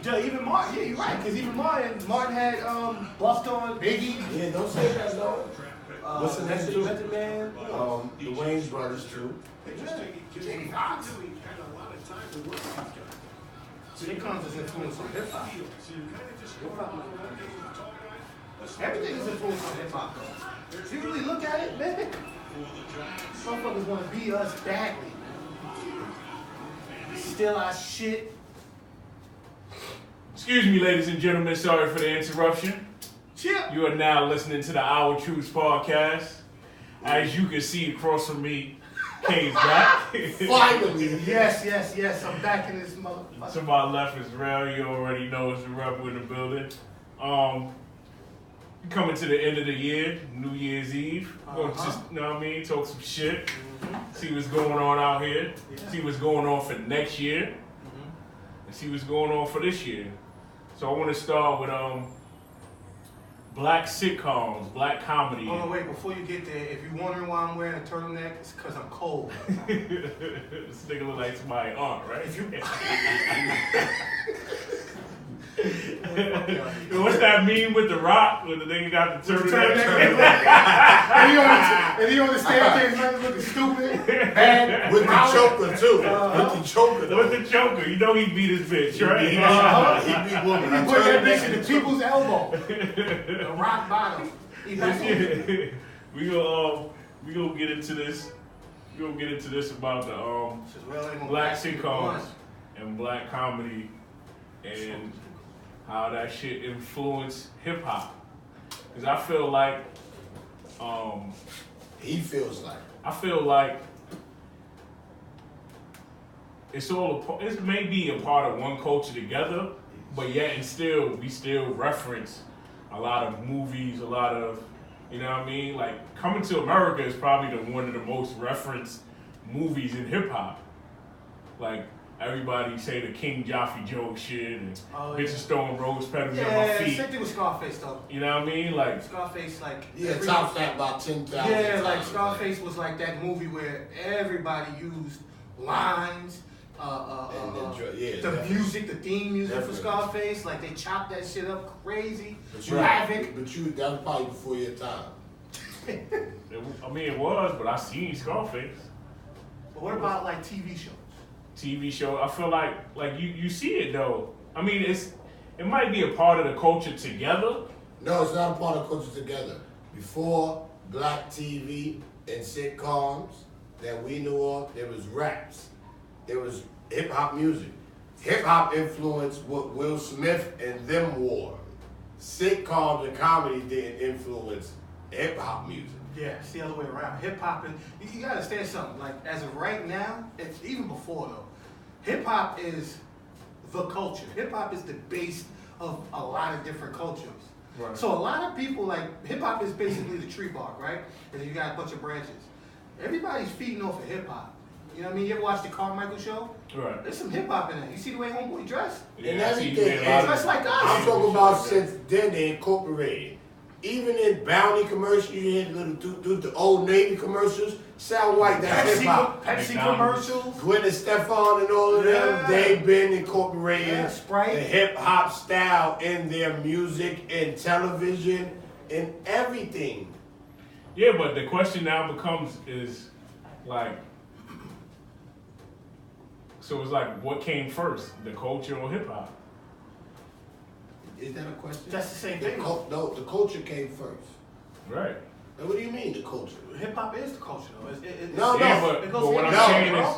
Even Martin, yeah, you're right. Because even Martin had Busta on Biggie. Yeah, don't say that though. What's the next two? Method Man. The Wayne's brothers too. Jamie Foxx. So they come as influence on hip hop. Everything is influenced on hip hop though. If you really look at it, man, motherfuckers want to beat us badly. Steal our shit. Excuse me, ladies and gentlemen, sorry for the interruption. Chip. You are now listening to the Our Truths podcast. As you can see across from me, Kane's back. Finally. Yes. I'm back in this motherfucker. To my left is Rell. You already know it's the rebel in the building. Coming to the end of the year, New Year's Eve. We'll just, you know what I mean, talk some shit. See what's going on out here. Yeah. See what's going on for next year. And see what's going on for this year. So I want to start with black sitcoms, black comedy. Oh no, wait, before you get there, if you're wondering why I'm wearing a turtleneck, it's because I'm cold. This nigga look like somebody's aunt, right? If you What's that meme with the Rock when the nigga got the turtleneck? and he on the staircase looking stupid, bad, With the choker too. With the choker. With the choker, you know he beat his bitch, right? He beat woman. He put that bitch in the people's elbow. The rock bottom. We gonna get into this. We gonna get into this about the black sitcoms and black comedy and how that shit influenced hip hop. Cause I feel like He feels like. I feel like it's it may be a part of one culture together, but yet and still we still reference a lot of movies, a lot of, you know what I mean? Like Coming to America is probably one of the most referenced movies in hip hop. Like everybody say the King Joffrey Joe shit and bitches throwing rose petals at my feet. Yeah, same thing with Scarface though. You know what I mean? Like Scarface, like Tops that about 10,000. Yeah, like Scarface was like that movie where everybody used lines, the music, the theme music for Scarface. Like they chopped that shit up crazy. Havoc. But that was probably before your time. I mean, it was, but I seen Scarface. But what about like TV shows? TV show, I feel like you see it though. I mean, it might be a part of the culture together. No, it's not a part of culture together. Before black TV and sitcoms that we knew of, there was raps. There was hip hop music. Hip hop influenced what Will Smith and them wore. Sitcoms and comedy didn't influence hip hop music. Yeah, it's the other way around. Hip hop, you gotta understand something. Like as of right now, it's even before though. Hip hop is the culture. Hip hop is the base of a lot of different cultures. Right. So a lot of people like hip hop is basically the tree bark, right? And then you got a bunch of branches. Everybody's feeding off of hip hop. You know what I mean? You ever watch the Carmichael show? Right. There's some hip hop in there. You see the way homeboy dressed? Yeah, And everything. Dressed like us. I'm talking about since then they incorporated. Even in Bounty commercials, you hear the Old Navy commercials, sound white, that's hip hop. Pepsi commercials. Gwen and Stefan and all of them, they've been incorporating Sprite. the hip hop style in their music and television and everything. Yeah, but the question now becomes is like, so it's like, what came first, the culture or hip hop? Is that a question? That's the same thing. No, the culture came first. Right. And what do you mean the culture? Hip hop is the culture though. But what I'm saying is,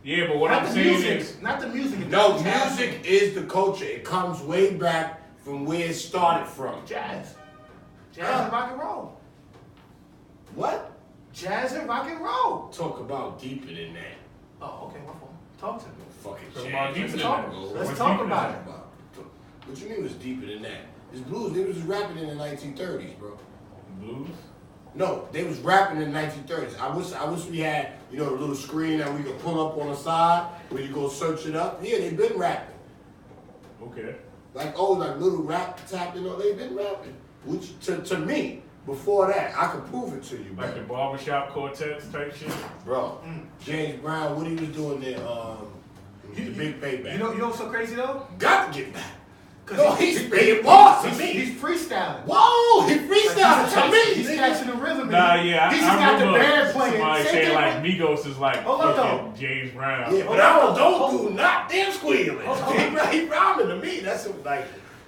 yeah, but what I'm saying is, not the music. No, music is the culture. It comes way back from where it started from. Jazz and rock and roll. What? Jazz and rock and roll. Talk about deeper than that. Oh, okay, my fault. Talk to me. Fucking Talk jazz. about deeper than that. Let's talk about it. What you mean was deeper than that? It's blues. They was rapping in the 1930s, bro. Blues? No, they was rapping in the 1930s. I wish we had, the little screen that we could pull up on the side where you go search it up. Yeah, they've been rapping. Okay. Like little rap tap, they've been rapping. Which to me, before that, I could prove it to you, bro. Like the barbershop quartets type shit? Bro, James Brown, what he was doing there, the big payback. You know what's so crazy though? Got to get back. No, he's spitting bars to me. He's freestyling. Whoa, he's freestyling to me. He's catching the rhythm. Nah, yeah, He's just got the band playing. Somebody saying like Migos is like fucking James Brown. Yeah, but I don't do not damn squealing. He rhyming to me. That's like,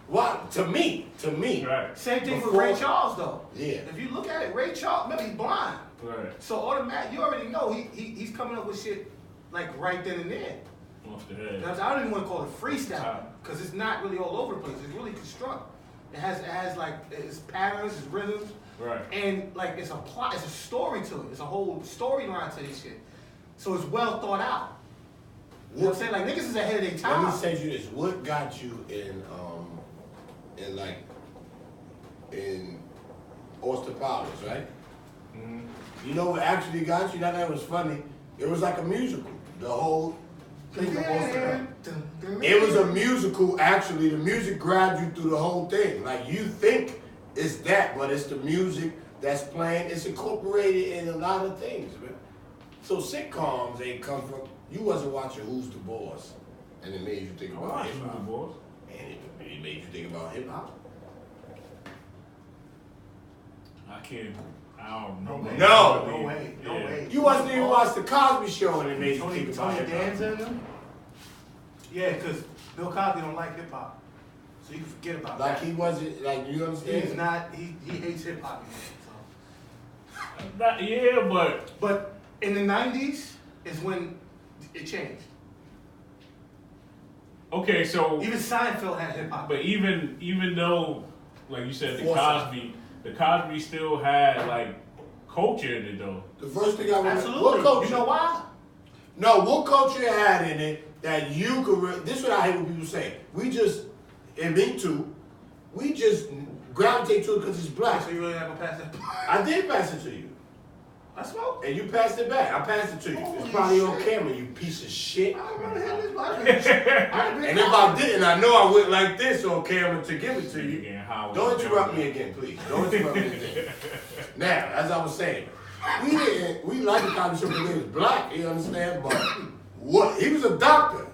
what? To me. Right. Same thing with Ray Charles though. Yeah. If you look at it, Ray Charles, remember he's blind. Right. So automatic, you already know he's coming up with shit like right then and there. Off the head. I don't even want to call it freestyle because it's not really all over the place. It's really constructed. It has like its patterns, its rhythms, right? And like it's a plot, it's a story to it. It's a whole storyline to this shit. So it's well thought out. You know what I'm saying? Like niggas is ahead of their time. Let me say to you this: what got you in Austin Powers, right? Mm-hmm. You know what actually got you? That was funny. It was like a musical. The whole thing of Austin Powers. It was a musical. Actually, the music grabbed you through the whole thing. Like you think it's that, but it's the music that's playing. It's incorporated in a lot of things, man. So sitcoms ain't come from. You wasn't watching Who's the Boss, and it made you think about hip hop. And it made you think about hip hop. I don't know. No way. You wasn't even watch the Cosby Show, and it made you think about hip hop. Danza in them? Yeah, because Bill Cosby don't like hip hop, so you can forget about that. Like he wasn't like you understand. He's not. He hates hip hop. So. Yeah, but in the '90s is when it changed. Okay, so even Seinfeld had hip hop. But even though, like you said, the Cosby still had like culture in it though. The first thing I remember, absolutely. What culture? You know why? No, what culture it had in it that you could. This is what I hate when people say. We just, and me too. We just gravitate to it because it's black. So you really not gonna pass it? I did pass it to you. I smoked. And you passed it back. I passed it to you. Holy it's probably shit. on camera, you piece of shit. I don't remember having this. And if I didn't, I know I went like this on camera to give it to you. Don't interrupt me again, please. Don't interrupt me again. Now, as I was saying, we like the Cosby Show because he was black, you understand? But what? He was a doctor.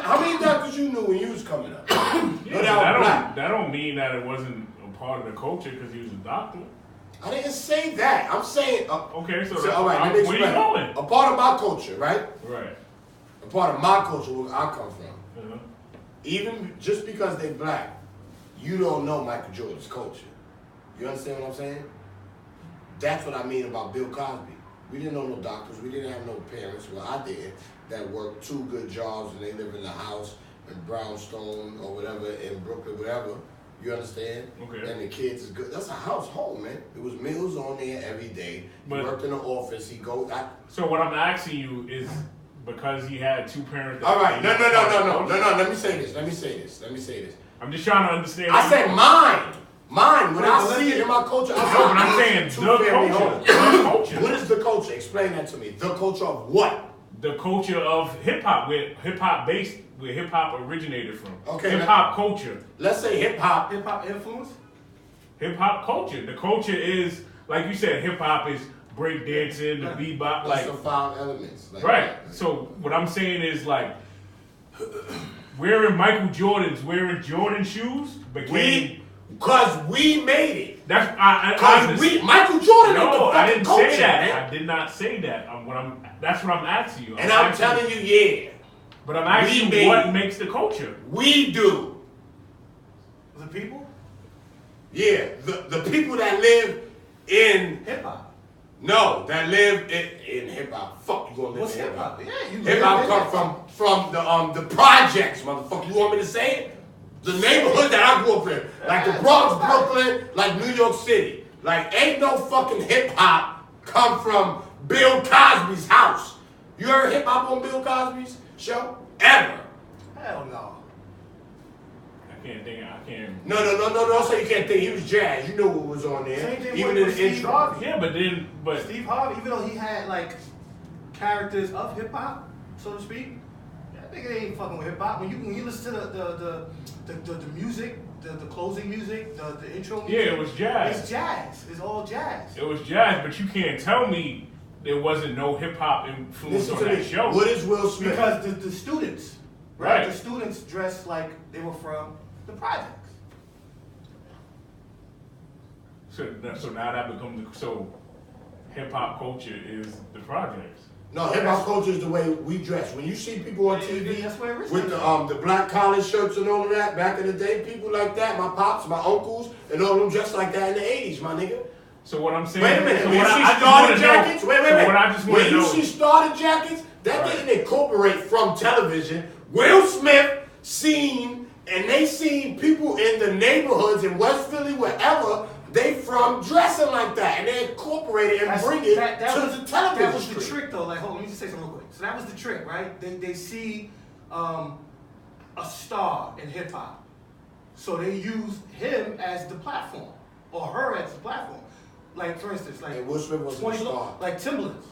How many doctors you knew when you was coming up? That don't mean that it wasn't a part of the culture because he was a doctor. I didn't say that. I'm saying. Okay, so all right, let me explain. Where you going? A part of my culture, right? Right. A part of my culture where I come from. Uh-huh. Even just because they're black, you don't know Michael Jordan's culture. You understand what I'm saying? That's what I mean about Bill Cosby. We didn't know no doctors. We didn't have no parents. Well, I did. That worked 2 good jobs and they live in the house in Brownstone or whatever in Brooklyn, whatever. You understand? Okay. And the kids is good. That's a household, man. It was meals on there every day. He worked in the office. He go. So what I'm asking you is because he had 2 parents. All right. No. Let me say this. I'm just trying to understand. I said mine. When I see it in my culture, but I'm saying the culture. What is the culture? Explain that to me. The culture of what? The culture of hip hop, where hip hop originated from. Okay. Hip hop culture. Let's say hip hop. Hip hop influence? Hip hop culture. The culture is, like you said, hip hop is break dancing, the bebop. Like the 5 elements. Right. So what I'm saying is like wearing wearing Jordan shoes became. Because we made it. That's Michael Jordan. No, I didn't culture, say that. Man. I did not say that. That's what I'm asking you. I'm telling you, yeah. But I'm asking you what makes the culture. We do. The people? Yeah, the people that live in hip hop. No, that live in hip hop. Fuck, you gonna live in hip hop? Yeah, hip hop come from the projects, motherfucker. You want me to say it? The neighborhood that I grew up in, like the Bronx, Brooklyn, like New York City. Like, ain't no fucking hip-hop come from Bill Cosby's house. You heard hip-hop on Bill Cosby's show? Ever. Hell no. I can't. No, don't say you can't think. He was jazz. You know what was on there. Same thing even with in the Steve intro. Harvey. Yeah, but Steve Harvey, even though he had, like, characters of hip-hop, so to speak, nigga ain't fucking with hip hop. When you listen to the music, the closing music, the intro music. Yeah, it was jazz. It's jazz. It's all jazz. It was jazz, but you can't tell me there wasn't no hip hop influence on that show. What is Will Smith? Because the students, right? The students dressed like they were from the projects. So now that becomes hip hop culture is the projects. No, hip hop culture is the way we dress. When you see people on TV That's where it with the black collar shirts and all of that, back in the day, people like that, my pops, my uncles, and all of them dressed like that in the 80s, my nigga. So what I'm saying. Wait a minute. So When you what see I starter just jackets, wanna know, wait. So what I just want When to know. you see starter jackets, that didn't incorporate from television. Will Smith seen, and they seen people in the neighborhoods in West Philly, wherever they from, dressing like that, and they incorporate it and bring it to the television. That was the trick, though. Like, hold on, let me just say something real quick. So that was the trick, right? They see a star in hip hop, so they use him as the platform or her as the platform. Like, for instance, like And Will Smith was a star. like Timberlands.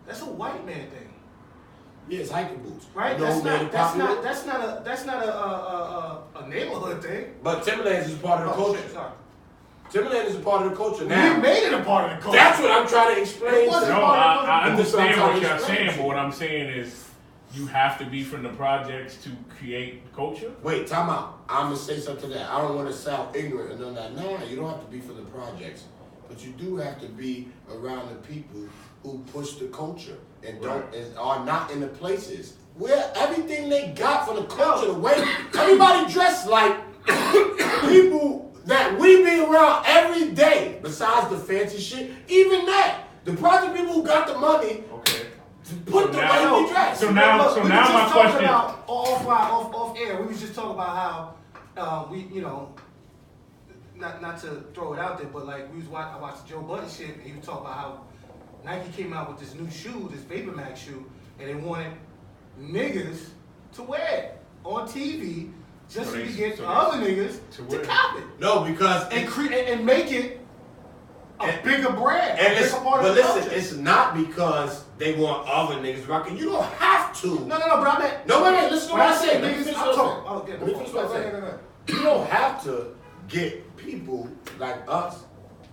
That's a white man thing. Yeah, it's hiking boots. Right? You know That's not a neighborhood thing. But Timberlands is part of the culture. Shit, sorry. Timberland is a part of the culture now. We made it a part of the culture. That's what I'm trying to explain. It wasn't No, part of the I culture. understand what you're explain. saying, but what I'm saying is you have to be from the projects to create culture. Wait, time out. I'm gonna say something to that. I don't want to sound ignorant or none of that. No, you don't have to be from the projects, but you do have to be around the people who push the culture and are not in the places where everything they got from the culture, the way everybody dressed like people that we be around every day. Besides the fancy shit, even that, the project people who got the money. Okay. Put the way we dress. So now my question. Off air, we was just talking about how we, you know, not to throw it out there, but like I watched Joe Budden shit, and he was talking about how Nike came out with this new shoe, this Vapor Max shoe, and they wanted niggas to wear it on TV just to get other niggas to cop it. No, because and make it a bigger brand. But listen, it's not because they want other niggas rocking. You don't have to. No, but I meant. No, wait, listen to what I said. Niggas, Let me finish what I said. You don't have to get people like us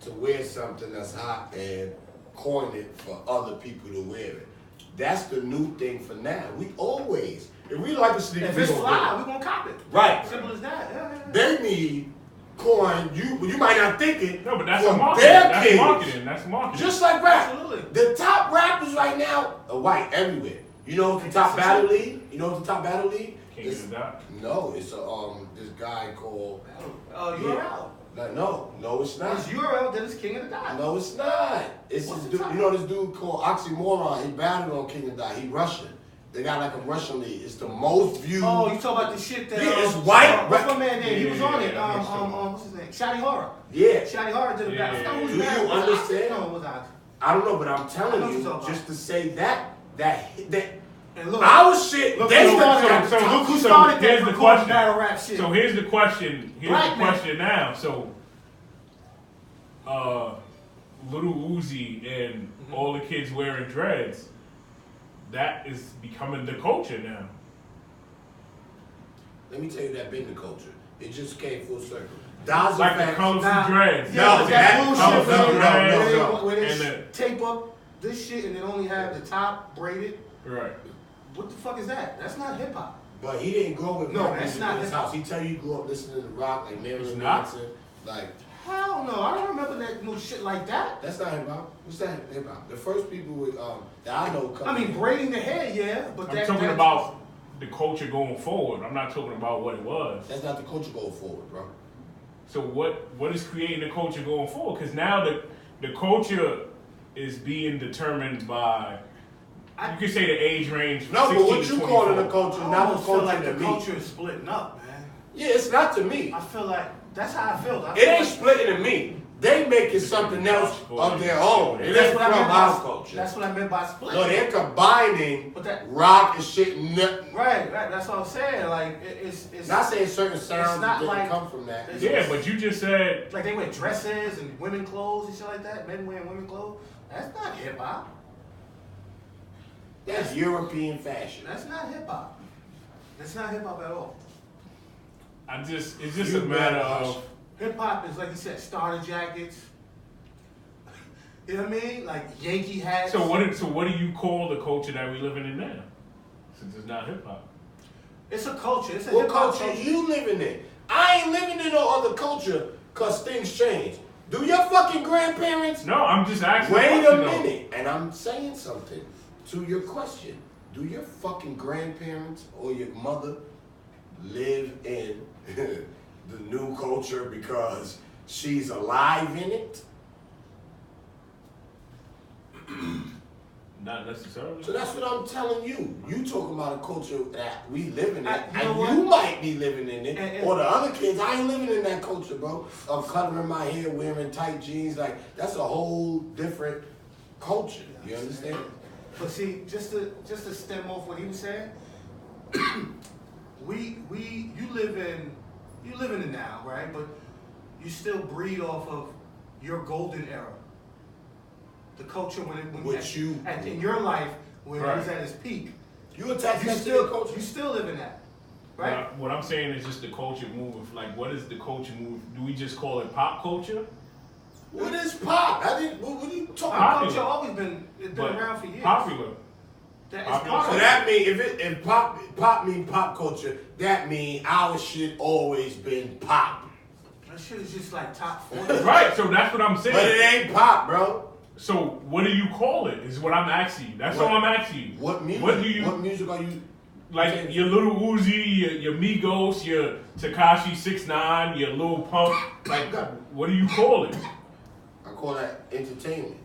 to wear something that's hot and coin it for other people to wear it. That's the new thing for now. We always, if we like a sneaker, if it's fly, we're gonna cop it. Right. Simple as that. Yeah. They need coin. You might not think it. No, but that's from marketing. their That's kids. marketing. That's marketing. Just like rap. Absolutely. The top rappers right now are white everywhere. You know what's the top battle league? You know what's the top battle league? King of the Dot? No, it's this guy called URL. No, it's not. It's URL, then it's King of the Dot. No, it's not. It's this dude. You know this dude called Oxymoron. He battled on King of the Dot. He Russian. They got like a Russian league. It's the most viewed. Oh, you talk about the shit that? Yeah, it's white. What's my man name? He was on it. Yeah, What's his name? Shotty Horror. Yeah. Shotty Horror did a battle. Yeah. Do you understand? No, it was Oxy. I don't know, but I'm telling I know you, what you're just to say that. And look, Our shit. look They who started so look who so started here's that the recording question. battle rap shit. So here's the question. Black man. Now. So, Little Uzi and all the kids wearing dreads, that is becoming the culture now. Let me tell you that been the culture. It just came full circle. Like the colorful dreads. Yeah, but that bullshit no. where they tape up this shit and then only have the top braided. Right. What the fuck is that? That's not hip hop. But he didn't grow up with No, rap that's music not in his hip house. He tell you grew up listening to rock like Marilyn not? Manson. Like, Hell no, I don't remember that no shit like that. that's not hip hop. What's that hip hop? The first people with that I know come. I mean, braiding the hair, yeah, but I'm talking about the culture going forward. I'm not talking about what it was. That's not the culture going forward, bro. So what is creating the culture going forward? Because now the culture is being determined by, you could say the age range. From No, 16 but what to you 24. calling the culture, I not the almost feel culture like to the me. culture is splitting up, man. Yeah, it's not to me. I feel like that's how I feel. It ain't splitting to me. They making something else of their own. It ain't from our culture. That's what I meant by splitting. No, they're combining But that- rock and shit. Right. That's what I'm saying. Like it's Not saying certain sounds not didn't like- come from that. it's- Yeah, but you just said like they wear dresses and women clothes and shit like that. Men wearing women clothes. That's not hip hop. That's European fashion. That's not hip hop. That's not hip hop at all. it's just a matter of. Hip hop is like you said, starter jackets. You know what I mean? Like Yankee hats. So what do you call the culture that we living in now? Since it's not hip hop. It's a culture. It's a what culture you living in? I ain't living in no other culture because things change. Do your fucking grandparents? No, I'm just asking. Wait a minute, and I'm saying something to your question. Do your fucking grandparents or your mother live in the new culture because she's alive in it? Not necessarily. So that's what I'm telling you. You talking about a culture that we live in it, you know and you might be living in it, or the other kids. I ain't living in that culture, bro. Of coloring my hair, wearing tight jeans, like that's a whole different culture. You understand? But see, just to stem off what he was saying, you live in the now, right? But you still breed off of your golden era. The culture in your life when it was at its peak. You attach that to your culture. You still live in that, right? What I'm saying is just the culture moving. Like, what is the culture move? Do we just call it pop culture? What is pop? What are you talking Pop about? culture always been around for years. Popular. So that means if pop mean pop culture, that means our shit always been pop. That shit is just like top 40. Right. So that's what I'm saying. But it ain't pop, bro. So what do you call it? Is what I'm asking you. That's all I'm asking you. What music? What music are you? Like your Little Uzi, your Migos, your Tekashi 6ix9ine, your Lil Pump. Like, what do you call it? I call that entertainment.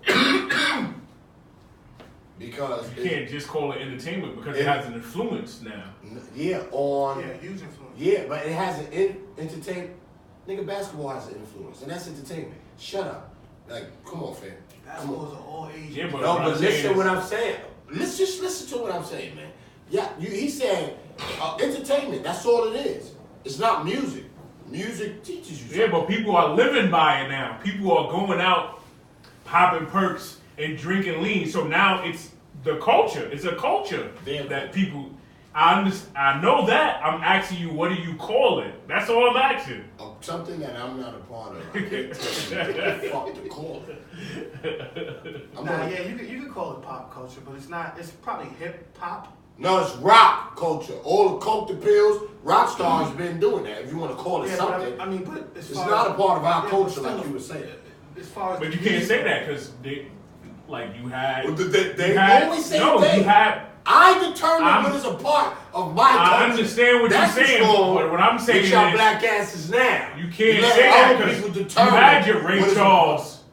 Because you can't just call it entertainment because it has an influence now. Huge influence. Yeah, but it has an entertainment. Nigga, basketball has an influence, and that's entertainment. Shut up. Like, come on, fam. Basketball is all age. Yeah, but listen to what I'm saying. Let's just listen to what I'm saying, man. Yeah, he's saying entertainment. That's all it is. It's not music. Music teaches you something. Yeah, but people are living by it now. People are going out, popping perks, and drinking lean. So now it's the culture. It's a culture that people. I know that. I'm asking you, what do you call it? That's all I'm asking. Something that I'm not a part of. I can't tell you what the fuck to call it. You could call it pop culture, but it's not. It's probably hip hop. No, it's rock culture. All the coke, the pills, rock stars been doing that. If you want to call it something, but it's not a part of our culture, like you were saying. As far as but you can't say that because you had. Well, they always say they. You had. I determine what is a part of my culture. I understand what you're saying, but what I'm saying is y'all black asses now. You can't say that because you had your Ray Charles.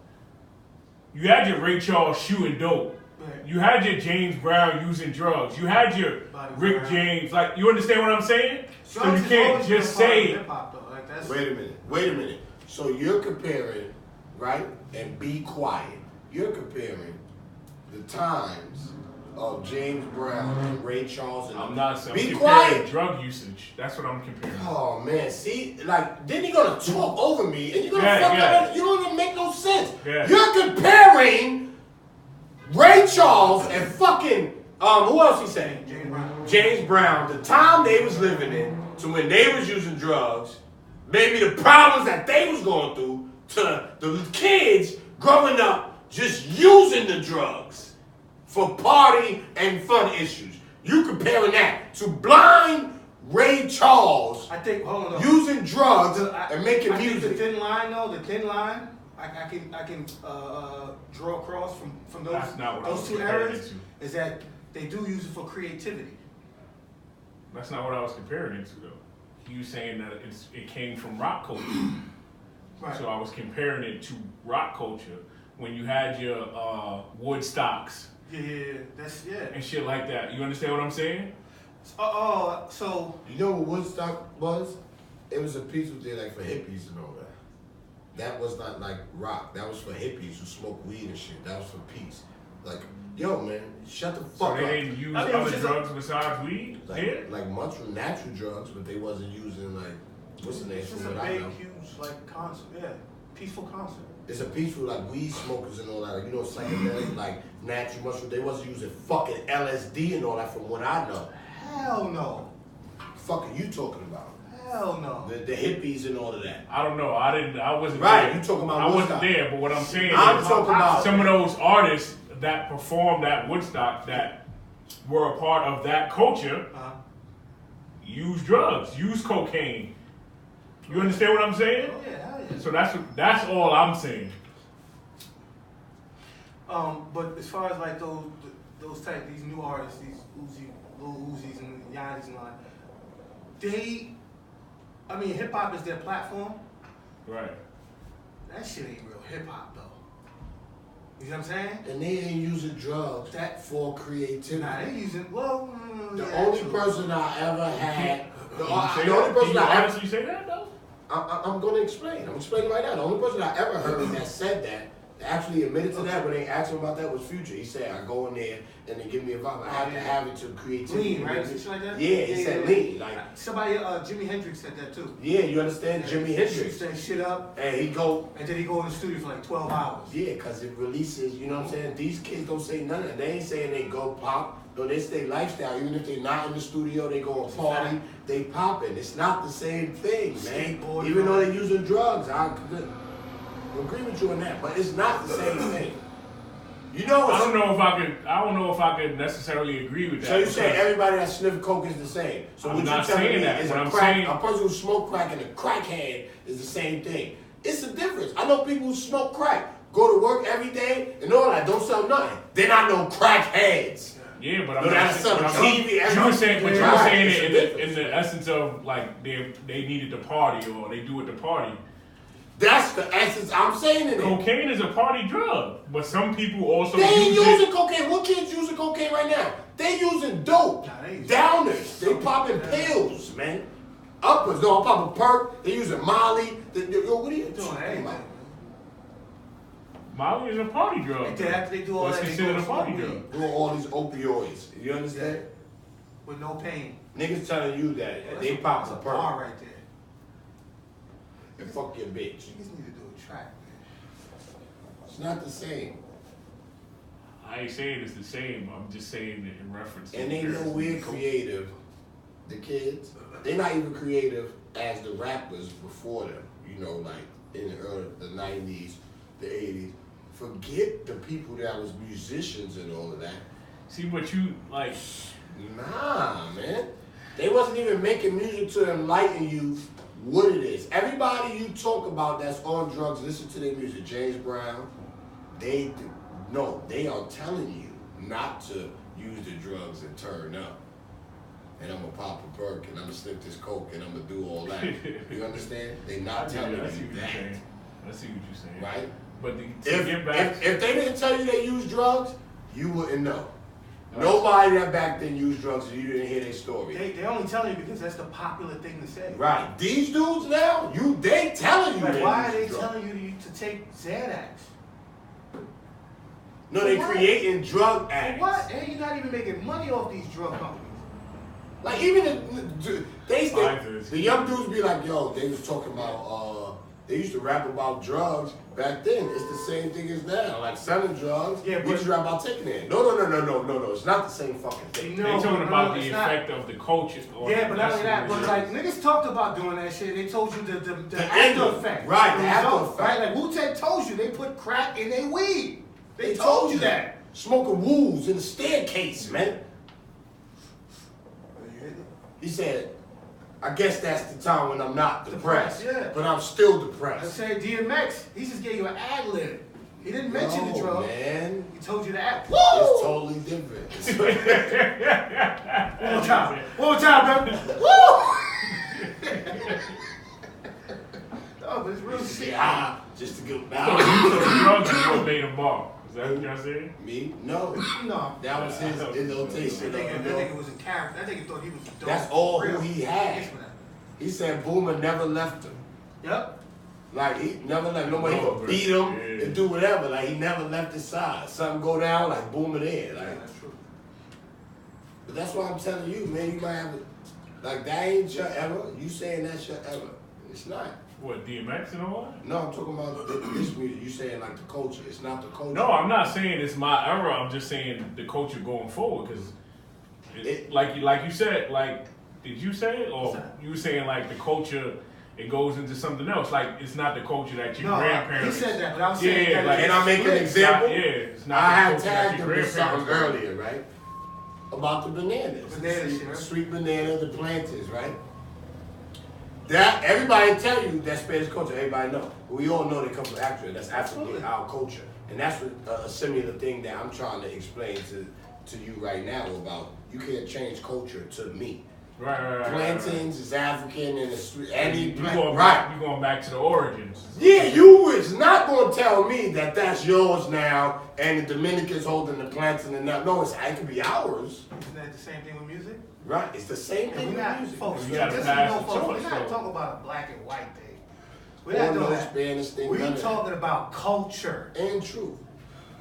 You had your Ray Charles shooting dope. You had your James Brown using drugs. You had your Rick James. Like, you understand what I'm saying? So you can't just say. Wait a minute. So you're comparing, right? And be quiet. You're comparing the times of James Brown and Ray Charles and I'm not saying be quiet. Drug usage. That's what I'm comparing. Oh man, see, like then you're gonna talk over me and you're gonna fuck up. You don't even make no sense. Yeah. You're comparing Ray Charles and fucking who else he saying? James Brown. The time they was living in to when they was using drugs, maybe the problems that they was going through to the kids growing up just using the drugs for party and fun issues. You comparing that to blind Ray Charles using drugs and making music. The thin line, I can draw across from those two eras is that they do use it for creativity. That's not what I was comparing it to, though. He was saying that it came from rock culture. Right. So I was comparing it to rock culture when you had your Woodstocks. And shit like that. You understand what I'm saying? So you know what Woodstock was? It was a piece of like for hippies and all that. That was not like rock. That was for hippies who smoke weed and shit. That was for peace. Like, yo, man, shut the fuck up. So they didn't use other drugs besides weed? Like mushroom, natural drugs, but they wasn't using like what's the name? It's just a big, huge like concert. Yeah, peaceful concert. It's a peaceful like weed smokers and all that. Like, you know, psychedelic, like natural mushroom. They wasn't using fucking LSD and all that from what I know. Hell no. Fuck are you talking about? Hell no. The hippies and all of that. I don't know. I wasn't right. there. You talking about I Woodstock. wasn't there, but what I'm saying I'm is talking about some of those artists that performed at Woodstock that were a part of that culture. use drugs, use cocaine. You understand what I'm saying? Oh yeah, hell yeah. So that's all I'm saying. But as far as like those type, these new artists, these Lil Uzis and Yannis and all that, hip hop is their platform. Right. That shit ain't real hip hop though. You know what I'm saying? And they ain't using drugs for creativity. Nah, they using the only person I ever had. The only person I ever. You say that though? I'm gonna explain. I'm explaining right now. The only person I ever heard that said that actually admitted to that when they asked him about that was Future. He said, I go in there and they give me a vibe. I have to have it to creativity. Lean, right? Shit like that? Yeah, he said lean. Like somebody, Jimi Hendrix said that too. Yeah, you understand? Jimi Hendrix. Set shit up. And then he go in the studio for like 12 hours. Yeah, because it releases, you know what I'm saying? These kids don't say none of that. They ain't saying they go pop. No, they stay lifestyle. Even if they're not in the studio, they go and party, they popping. It's not the same thing, man. Even though they're using drugs, I agree with you on that, but it's not the same thing. You know, I don't know if I could necessarily agree with that. So you say everybody that sniff coke is the same. So I'm what not you telling me that. is a person who smoke crack and a crackhead is the same thing. It's a difference. I know people who smoke crack, go to work every day, and all that, don't sell nothing. Then I know crackheads. Yeah, but I'm not saying you were saying it in the essence of like they needed to party or they do it to party. That's the essence I'm saying in it. Cocaine is a party drug, but some people also they ain't using cocaine. What kids using cocaine right now? They using dope, downers. They popping pills, man. Uppers, no, I'm popping perk. They using Molly. Yo, what are you doing? Molly is a party drug. After they do all that, considered a party drug. Doing all these opioids. You understand? With no pain. Niggas telling you that they pop a perk. Bar right there. And fuck your bitch. Niggas need to do a track, man. It's not the same. I ain't saying it's the same. I'm just saying it in reference to. And they know we're creative. The kids, they're not even creative as the rappers before them. You know, like in the 90s, the 80s. Forget the people that was musicians and all of that. See what you like? Nah, man. They wasn't even making music to enlighten you what it is. Everybody you talk about that's on drugs, listen to their music. James Brown, they are telling you not to use the drugs and turn up. And I'm gonna pop a perk and I'm gonna sniff this coke and I'm gonna do all that. You understand? They not telling you that. I see what you're saying. Right? But if they didn't tell you they use drugs, you wouldn't know. Nobody that back then used drugs and you didn't hear their story. They only telling you because that's the popular thing to say. Right. These dudes now, they telling you. But why are they telling you to take Xanax? No, they creating drug addicts. What? And you're not even making money off these drug companies. Like even the young dudes be like, yo, they was talking about they used to rap about drugs back then. It's the same thing as now. Like selling drugs. Yeah, we just rap about taking it. No. It's not the same fucking thing. They talking about the effect of the culture. Yeah, but not only that. But like niggas talked about doing that shit. They told you the after effect. Right, the after effect. Right, like Wu-Tang told you they put crack in their weed. They told you that. Smoking woos in the staircase, man. He said, I guess that's the time when I'm not depressed. Yeah. But I'm still depressed. I said DMX, he just gave you an ad lib. He didn't mention the drug. Man. He told you that. Woo! It's totally different. One more time, baby. Woo! No, but it's real shit. Yeah, just to get back. So the drugs is what made him ball. Is that what y'all saying? Me? No. That was his notation. I think it was a character. I think he thought he was dope. That's all who he had. He said Boomer never left him. Yep. Like he never left. Nobody could beat him and do whatever. Like he never left his side. Something go down, like Boomer there. Like that's true. But that's why I'm telling you, man. You might have like that ain't your era. You saying that's your era? It's not. What, DMX and all that? No, I'm talking about this music. You saying like the culture. It's not the culture. No, I'm not saying it's my era. I'm just saying the culture going forward. Because, like you said, like, did you say it? Or you were saying, like, the culture, it goes into something else. Like, it's not the culture that your grandparents... he said that, but I'm saying that... And I make an example? It's not I the had culture that tagged your him with something earlier, right? about the bananas. Banana sweet banana, the plantains, right? That everybody tell you that Spanish culture, everybody know. We all know they come from Africa. That's African, our culture. And that's a similar thing that I'm trying to explain to you right now about you can't change culture to me. Right. Plantains is African and it's you going back to the origins. Yeah, you is not gonna tell me that that's yours now and the Dominicans holding the plantain and that. No, it could be ours. Isn't that the same thing with music? Right, it's the same thing with music. Folks, we're not talking about a black and white thing. We're not doing that. Spanish thing. We're talking about culture. And truth. You know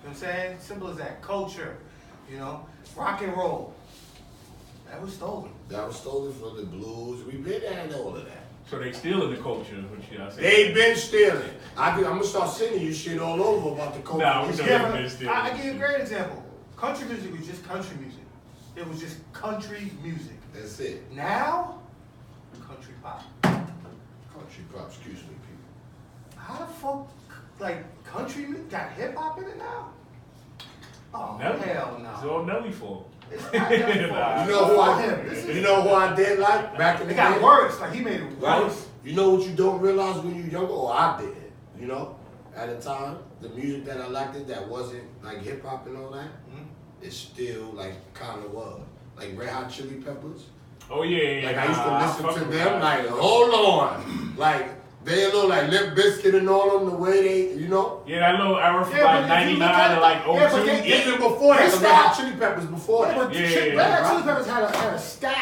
what I'm saying? Simple as that. Culture. You know? Rock and roll. That was stolen. That was stolen from the blues. We've been at all of that. So they stealing the culture, what you gotta say. They been stealing. I'm gonna start sending you shit all over about the culture. Nah, we never been stealing. I give you a great example. Country music was just country music. It was just country music. That's it. Now, country pop. Country pop, excuse me, people. How the fuck, country music got hip hop in it now? Oh, Nelly. hell no. It's all Nelly fault. It's not Nelly fault. You know who I did like back in the day? It got worse. Like, he made it worse. Right? You know what you don't realize when you're younger? Or I did. You know? At the time, the music that I liked that wasn't like hip hop and all that, it still kind of was. Like Red Hot Chili Peppers. Oh yeah. Like I used to listen to them. Like hold on. Like they a little like Limp Bizkit and all them the way they, you know. Yeah, that little era from 99 to 02. Yeah, even before that, the Red Hot Chili Peppers before that. Red Hot Chili Peppers had a style. You know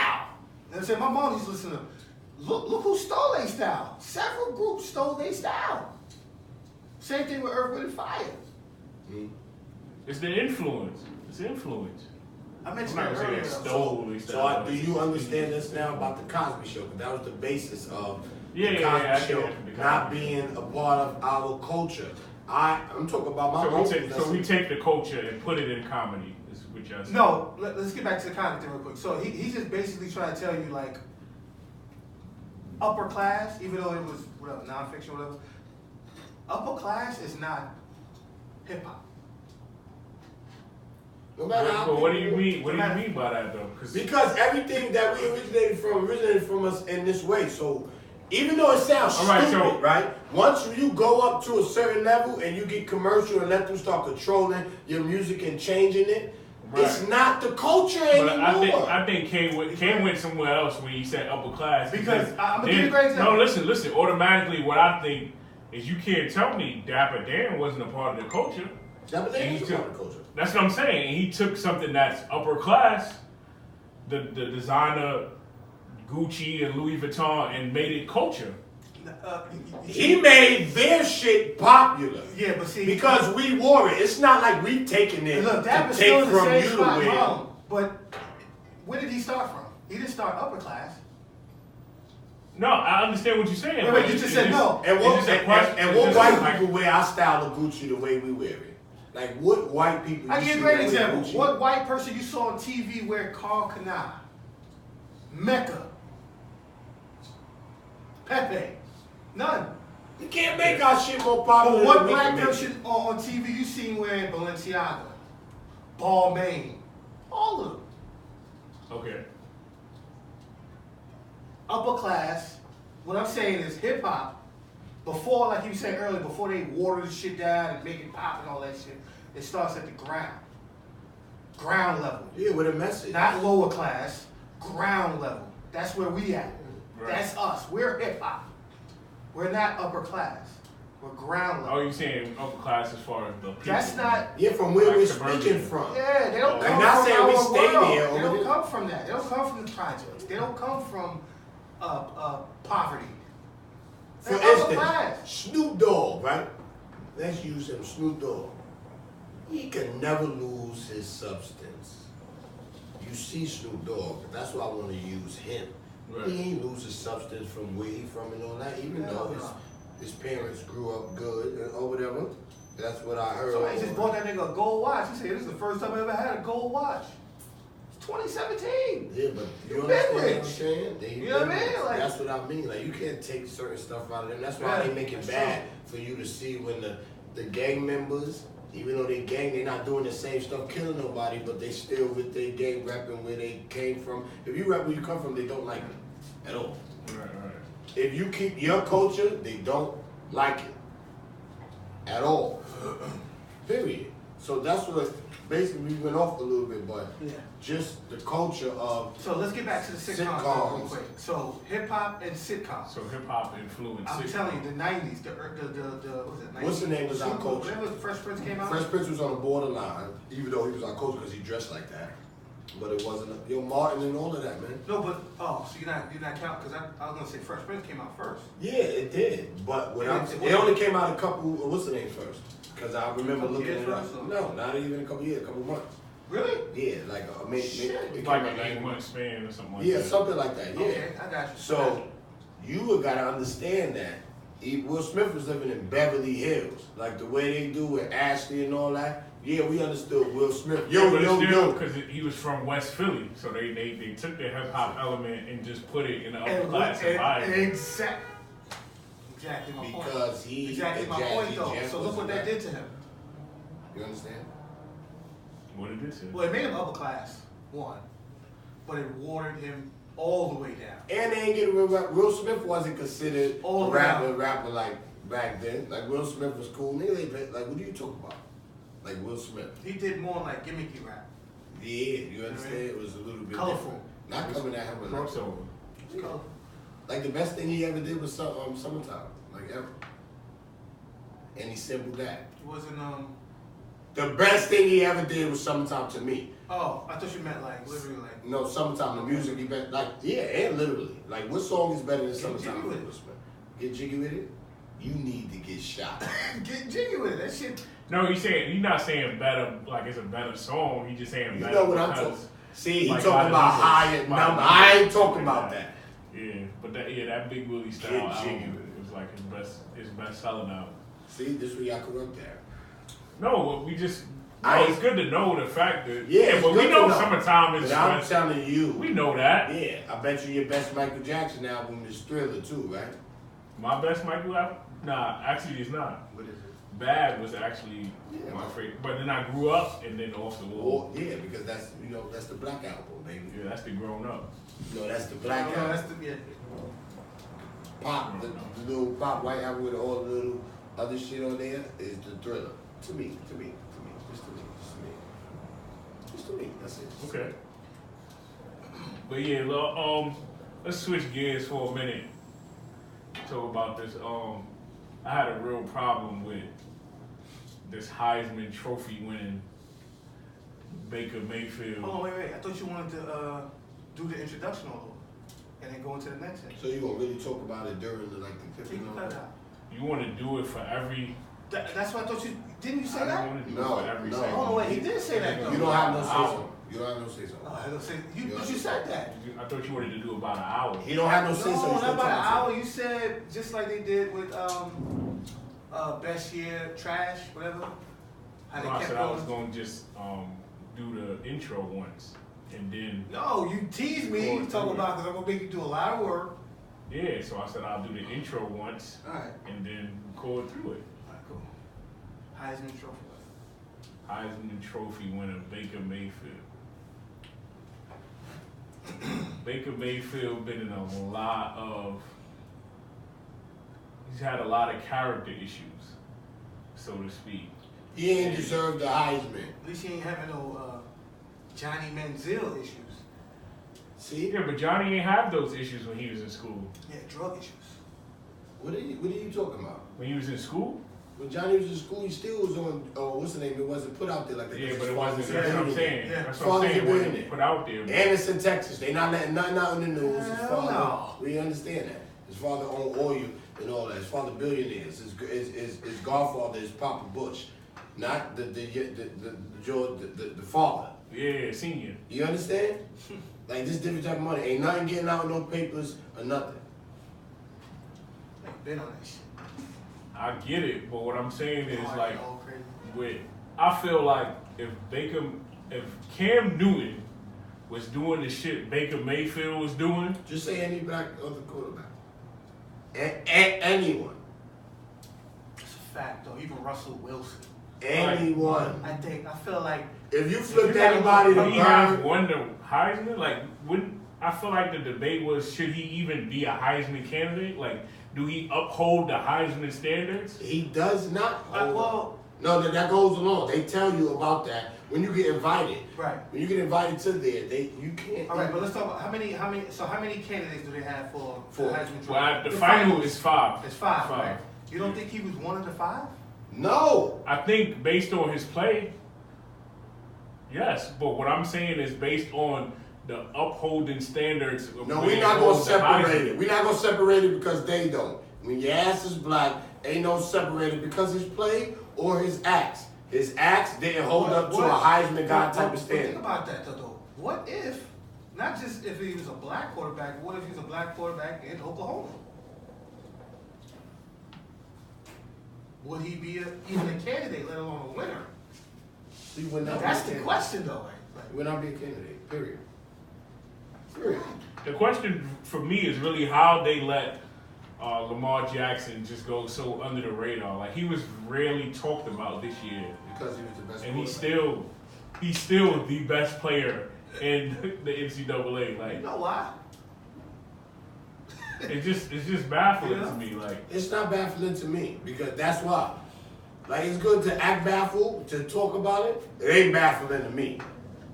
what I'm saying? My mom used to listen to them. Look who stole their style. Several groups stole their style. Same thing with Earth, Wind and Fire. It's the influence. It's influence. I mentioned that earlier. So do you understand this now about the Cosby Show? Because that was the basis of the Cosby Show not being a part of our culture. I'm talking about my own. So we take the culture and put it in comedy. Is what you're saying. No, let's get back to the comedy thing real quick. So he's just basically trying to tell you upper class, even though it was whatever, nonfiction, whatever. Upper class is not hip hop. No matter how. What do you mean? What do you mean by that though? Because everything that we originated from us in this way. So even though it sounds stupid, right? Once you go up to a certain level and you get commercial and let them start controlling your music and changing it, it's not the culture anymore. I think Kane went somewhere else when he said upper class. Because I'm gonna give you a great example. No, listen. Automatically, what I think is you can't tell me Dapper Dan wasn't a part of the culture. Dapper Dan is a part of the culture. That's what I'm saying. And he took something that's upper class, the designer Gucci and Louis Vuitton, and made it culture. He made their shit popular. Yeah, but see, because we wore it. It's not like we taking it to take from you to wear. But where did he start from? He didn't start upper class. No, I understand what you're saying. Wait, you just said no. And what white people wear our style of Gucci the way we wear it? Like what white people? I give you a great example. What white person you saw on TV wear Carl Kanai, Mecca, Pepe? None. You can't make our shit more popular. But what black person on TV you seen wearing Balenciaga, Balmain, all of them? Okay. Upper class. What I'm saying is hip hop. Before, like you said earlier, before they water the shit down and make it pop and all that shit, it starts at the ground level. Yeah, with a message. Not lower class, ground level. That's where we at. Right. That's us. We're hip hop. We're not upper class. We're ground level. Oh, you saying upper class as far as the people? That's not. Yeah, from where we're speaking from. Yeah, they don't come from our world. They don't come from that. They don't come from the projects. They don't come from poverty. For instance, Snoop Dogg, right? Let's use him, Snoop Dogg. He can never lose his substance. You see Snoop Dogg, that's why I want to use him. Right. He ain't lose his substance from where he from and all that, even though his parents grew up good or whatever. That's what I heard. Somebody just bought that nigga a gold watch. He said, this is the first time I ever had a gold watch. 2017. Yeah, but you understand what I'm saying? You know what I mean? Like, that's what I mean. Like you can't take certain stuff out of them. That's why they make it bad for you to see when the gang members Even though they gang, they not doing the same stuff, killing nobody, but they still with their gang rapping where they came from. If you rap where you come from, they don't like it at all. Right. If you keep your culture, they don't like it at all. Period. So that's what basically we went off a little bit, but just the culture of. So let's get back to the sitcoms real quick. So hip hop and sitcoms. So hip hop influenced. I'm telling you, the '90s, the what's it? 90s? What's the name of our culture? Whenever Fresh Prince came out. Fresh Prince was on the borderline, even though he was our coach because he dressed like that. But it wasn't Martin and all of that, man. No, but so you're not counting because I was gonna say Fresh Prince came out first. Yeah, it did. But when it only came out a couple. What's the name first? Because I remember looking at it. No, not even a couple years, a couple months. Really? Yeah, like maybe like a 9-month span or something like that. Yeah, something like that. Yeah. Okay, I got you. So you gotta understand that Will Smith was living in Beverly Hills, like the way they do with Ashley and all that. Yeah, we understood Will Smith. Yo. Because he was from West Philly, so they took the hip hop element and just put it in the upper class environment. Exactly my point. Because he exactly my point though. So look what that did to him. You understand? What did it do? Well, it made him upper class, one, but it watered him all the way down. And they ain't getting Will Smith wasn't considered a rapper like back then. Like Will Smith was cool. Nigga, like what are you talking about? Like Will Smith. He did more like gimmicky rap. Yeah, you understand? It was a little bit colorful. Different. Not coming at him with crossover. Colorful. Like the best thing he ever did was Summertime, like ever. And he sampled that. It wasn't The best thing he ever did was Summertime to me. Oh, I thought you meant like literally like. No, Summertime, the music he bet like and literally. Like what song is better than Summertime? Jiggy with it. Get jiggy with it? You need to get shot. Get jiggy with it. That shit. No, he's not saying better like it's a better song. He's just saying better. You know what I'm talking. See, he like talking about higher number. I ain't talking about that. Yeah, but that Big Willie style album was like his best selling album. See, this is where y'all corrupt there. No, it's good to know the fact that but we know Summertime is. But I'm telling you, we know that. Yeah, I bet you your best Michael Jackson album is Thriller too, right? My best Michael album? Nah, actually it's not. What is it? Bad was actually my favorite, but then I grew up and then Off the Wall. Yeah, because that's the Black album, baby. Yeah, that's the Grown Up. No, that's the Black album. That's the Pop, the little Pop White album with all the little other shit on there is the Thriller. To me. Just to me. That's it. Okay. But yeah, let's switch gears for a minute. Talk about this. I had a real problem with this Heisman Trophy winning Baker Mayfield. Oh wait! I thought you wanted to do the introduction all over and then go into the next thing. So you gonna really talk about it during the clip? You want to do it for every? That's what I thought you didn't. You say that? I don't want to do it for every segment. Oh wait, he did say that though. You don't have no say so. You don't have no say so. But you said that. I thought you wanted to do about an hour. He don't have no say so. No, not about an hour. You said just like they did with Best Year Trash, whatever. How they kept I was going to just do the intro once and then. No, you teased me. You talking about because I'm gonna make you do a lot of work. Yeah, so I said I'll do the intro once. All right. And then record through it. All right, cool. Heisman Trophy. Heisman Trophy winner Baker Mayfield. Baker Mayfield been in he's had a lot of character issues, so to speak. He ain't deserved the Heisman. At least he ain't having no Johnny Manziel issues. See? Yeah, but Johnny ain't have those issues when he was in school. Yeah, drug issues. What are you talking about? When he was in school? When Johnny was in school, he still was on, what's the name? It wasn't put out there like that. Yeah, but it wasn't. That's what I'm saying. Yeah. That's what I'm saying. It wasn't put out there. And it's in Texas. They not letting nothing out in the news. His father, no. We understand that. His father owned oil and all that. His father billionaires. His godfather is Papa Bush, not the father. Yeah, senior. You understand? Like this different type of money. Ain't nothing getting out, no papers or nothing. I've been on that shit. I get it, but what I'm saying is I feel like if Cam Newton was doing the shit Baker Mayfield was doing. Just say any black other quarterback. Anyone. It's a fact though, even Russell Wilson. Anyone. I feel like if you flipped anybody to he have won the Heisman, like wouldn't I feel like the debate was should he even be a Heisman candidate? Like, do he uphold the Heisman standards? He does not. No, that goes along. They tell you about that when you get invited. Right. When you get invited to there, you can't. All right, but let's talk about how many candidates do they have for the Heisman Trophy? Well, the final is 5. It's 5, right? You don't think he was one of the 5? No. I think based on his play, yes. But what I'm saying is based on the upholding standards. No, we're not going to separate it. We're not going to separate it because they don't. When your ass is black, ain't no separated because his play or his acts. His acts didn't hold up to a Heisman guy type of standard. Think about that though. What if, not just if he was a black quarterback, what if he was a black quarterback in Oklahoma? Would he be even a candidate, let alone a winner? That's the question though. He would not be a candidate, period. The question for me is really how they let Lamar Jackson just go so under the radar. Like, he was rarely talked about this year. Because he was the best and he's still the best player in the NCAA. Like, you know why? it's just baffling to me. Like, it's not baffling to me because that's why. Like, it's good to act baffled, to talk about it. It ain't baffling to me.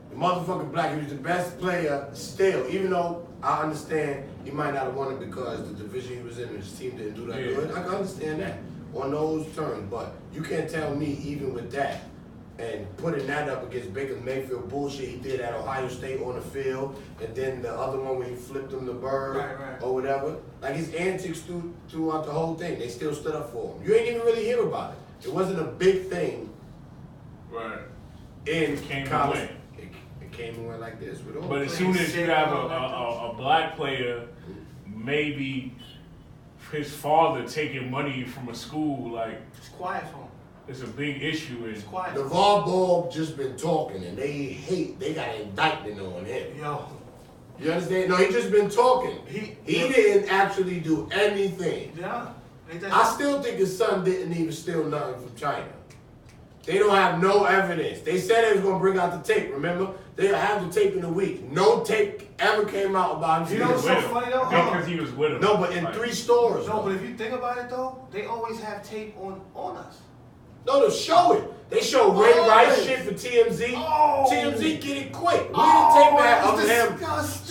The motherfucking black, he was the best player still, even though I understand he might not have won it because the division he was in, his team didn't do that good. I can understand that on those terms, but you can't tell me even with that and putting that up against Baker Mayfield bullshit he did at Ohio State on the field, and then the other one where he flipped him the bird or whatever. Like, his antics throughout the whole thing, they still stood up for him. You ain't even really hear about it. It wasn't a big thing. Right. In college. It came and went like this. But as soon as you have a black player, maybe his father taking money from a school, like, it's quiet for him. It's a big issue. It's quiet. NaVar Ball just been talking, and they got an indictment on him. Yo. You understand? No, he just been talking. He didn't actually do anything. Yeah. I still think his son didn't even steal nothing from China. They don't have no evidence. They said they was going to bring out the tape, remember? They'll have the tape in a week. No tape ever came out about him. You know what's so funny though? Because he was with him. No, but in 3 stores. No, but if you think about it though, they always have tape on us. No, they show it. They show Ray Rice shit for TMZ. Oh. TMZ get it quick. We didn't take that of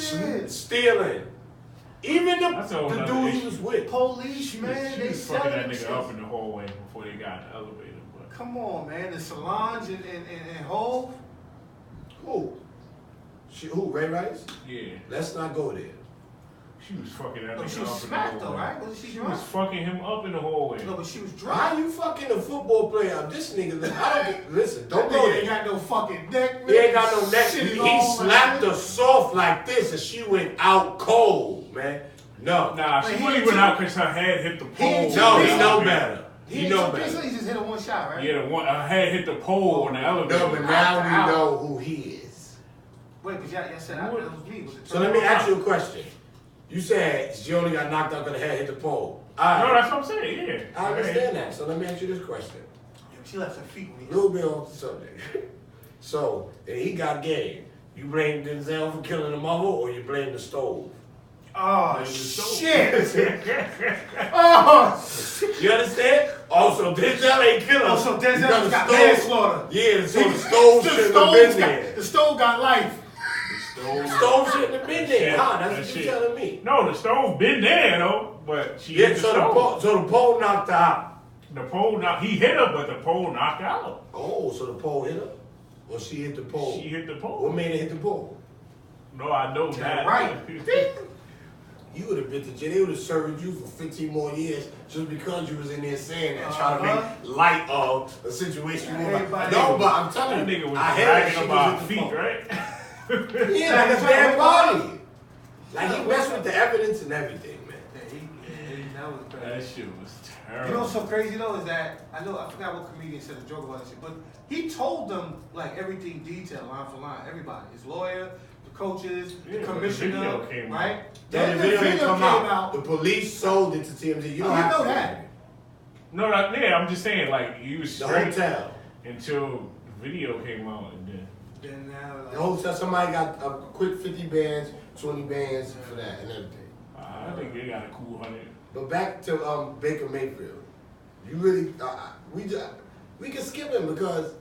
him stealing. Even the dude he was with. Police, man. She was fucking that nigga up in the hallway before they got in the elevator. But. Come on, man. The Solange and Hove. Who? Who? Ray Rice? Yeah. Let's not go there. She was fucking that nigga she up was in the hallway. smacked though, right? Wasn't she drunk? She was fucking him up in the hallway. No, but she was drunk. How you fucking a football player up? This nigga, listen, don't go there. He ain't got no fucking neck. He ain't got no neck. He slapped her soft like this and she went out cold, man. No. Nah, she really went out because her head hit the pole. No, he know better. He know better. He just hit her one shot, right? Yeah, her head hit the pole on the elevator. No, but now we know who he is. Wait, but y'all said that was me. So let me ask you a question. You said she only got knocked out because her head hit the pole. No, that's what I'm saying, yeah. I understand that. So let me ask you this question. She left her feet when he a little bit off the subject. So, if he got game, you blame Denzel for killing the mother or you blame the stove? Oh, shit. Oh, you understand? Also, Denzel ain't killing. Also, Denzel got manslaughter. Yeah, so the stove shouldn't have been there. The stove got life. The stove shouldn't have been there. That's what you're telling me. No, the stove been there, though, but she hit the stove. So the pole knocked her out. The pole knocked, he hit her, but the pole knocked her out. Oh, so the pole hit her? Or she hit the pole? She hit the pole. What made her hit the pole? No, I know that. Right. You would have been to jail. They would have served you for 15 more years just because you was in there saying that, trying to make light of a situation. No, but I'm telling you, that nigga was dragging about feet, right? Yeah, like a dead body. Like he messed with the evidence and everything, man. That shit was terrible. You know what's so crazy though is that I forgot what comedian said a joke about that shit, but he told them like everything detailed line for line. Everybody, his lawyer, the coaches, the commissioner, right? Then the video came out. The police sold it to TMZ. You don't have know that. No, yeah, I'm just saying, like, he was the hotel. until the video came out, and then now the whole time somebody got a quick 50 bands, 20 bands for that and everything. I think they got a cool 100. But back to Baker Mayfield, you really we can skip him because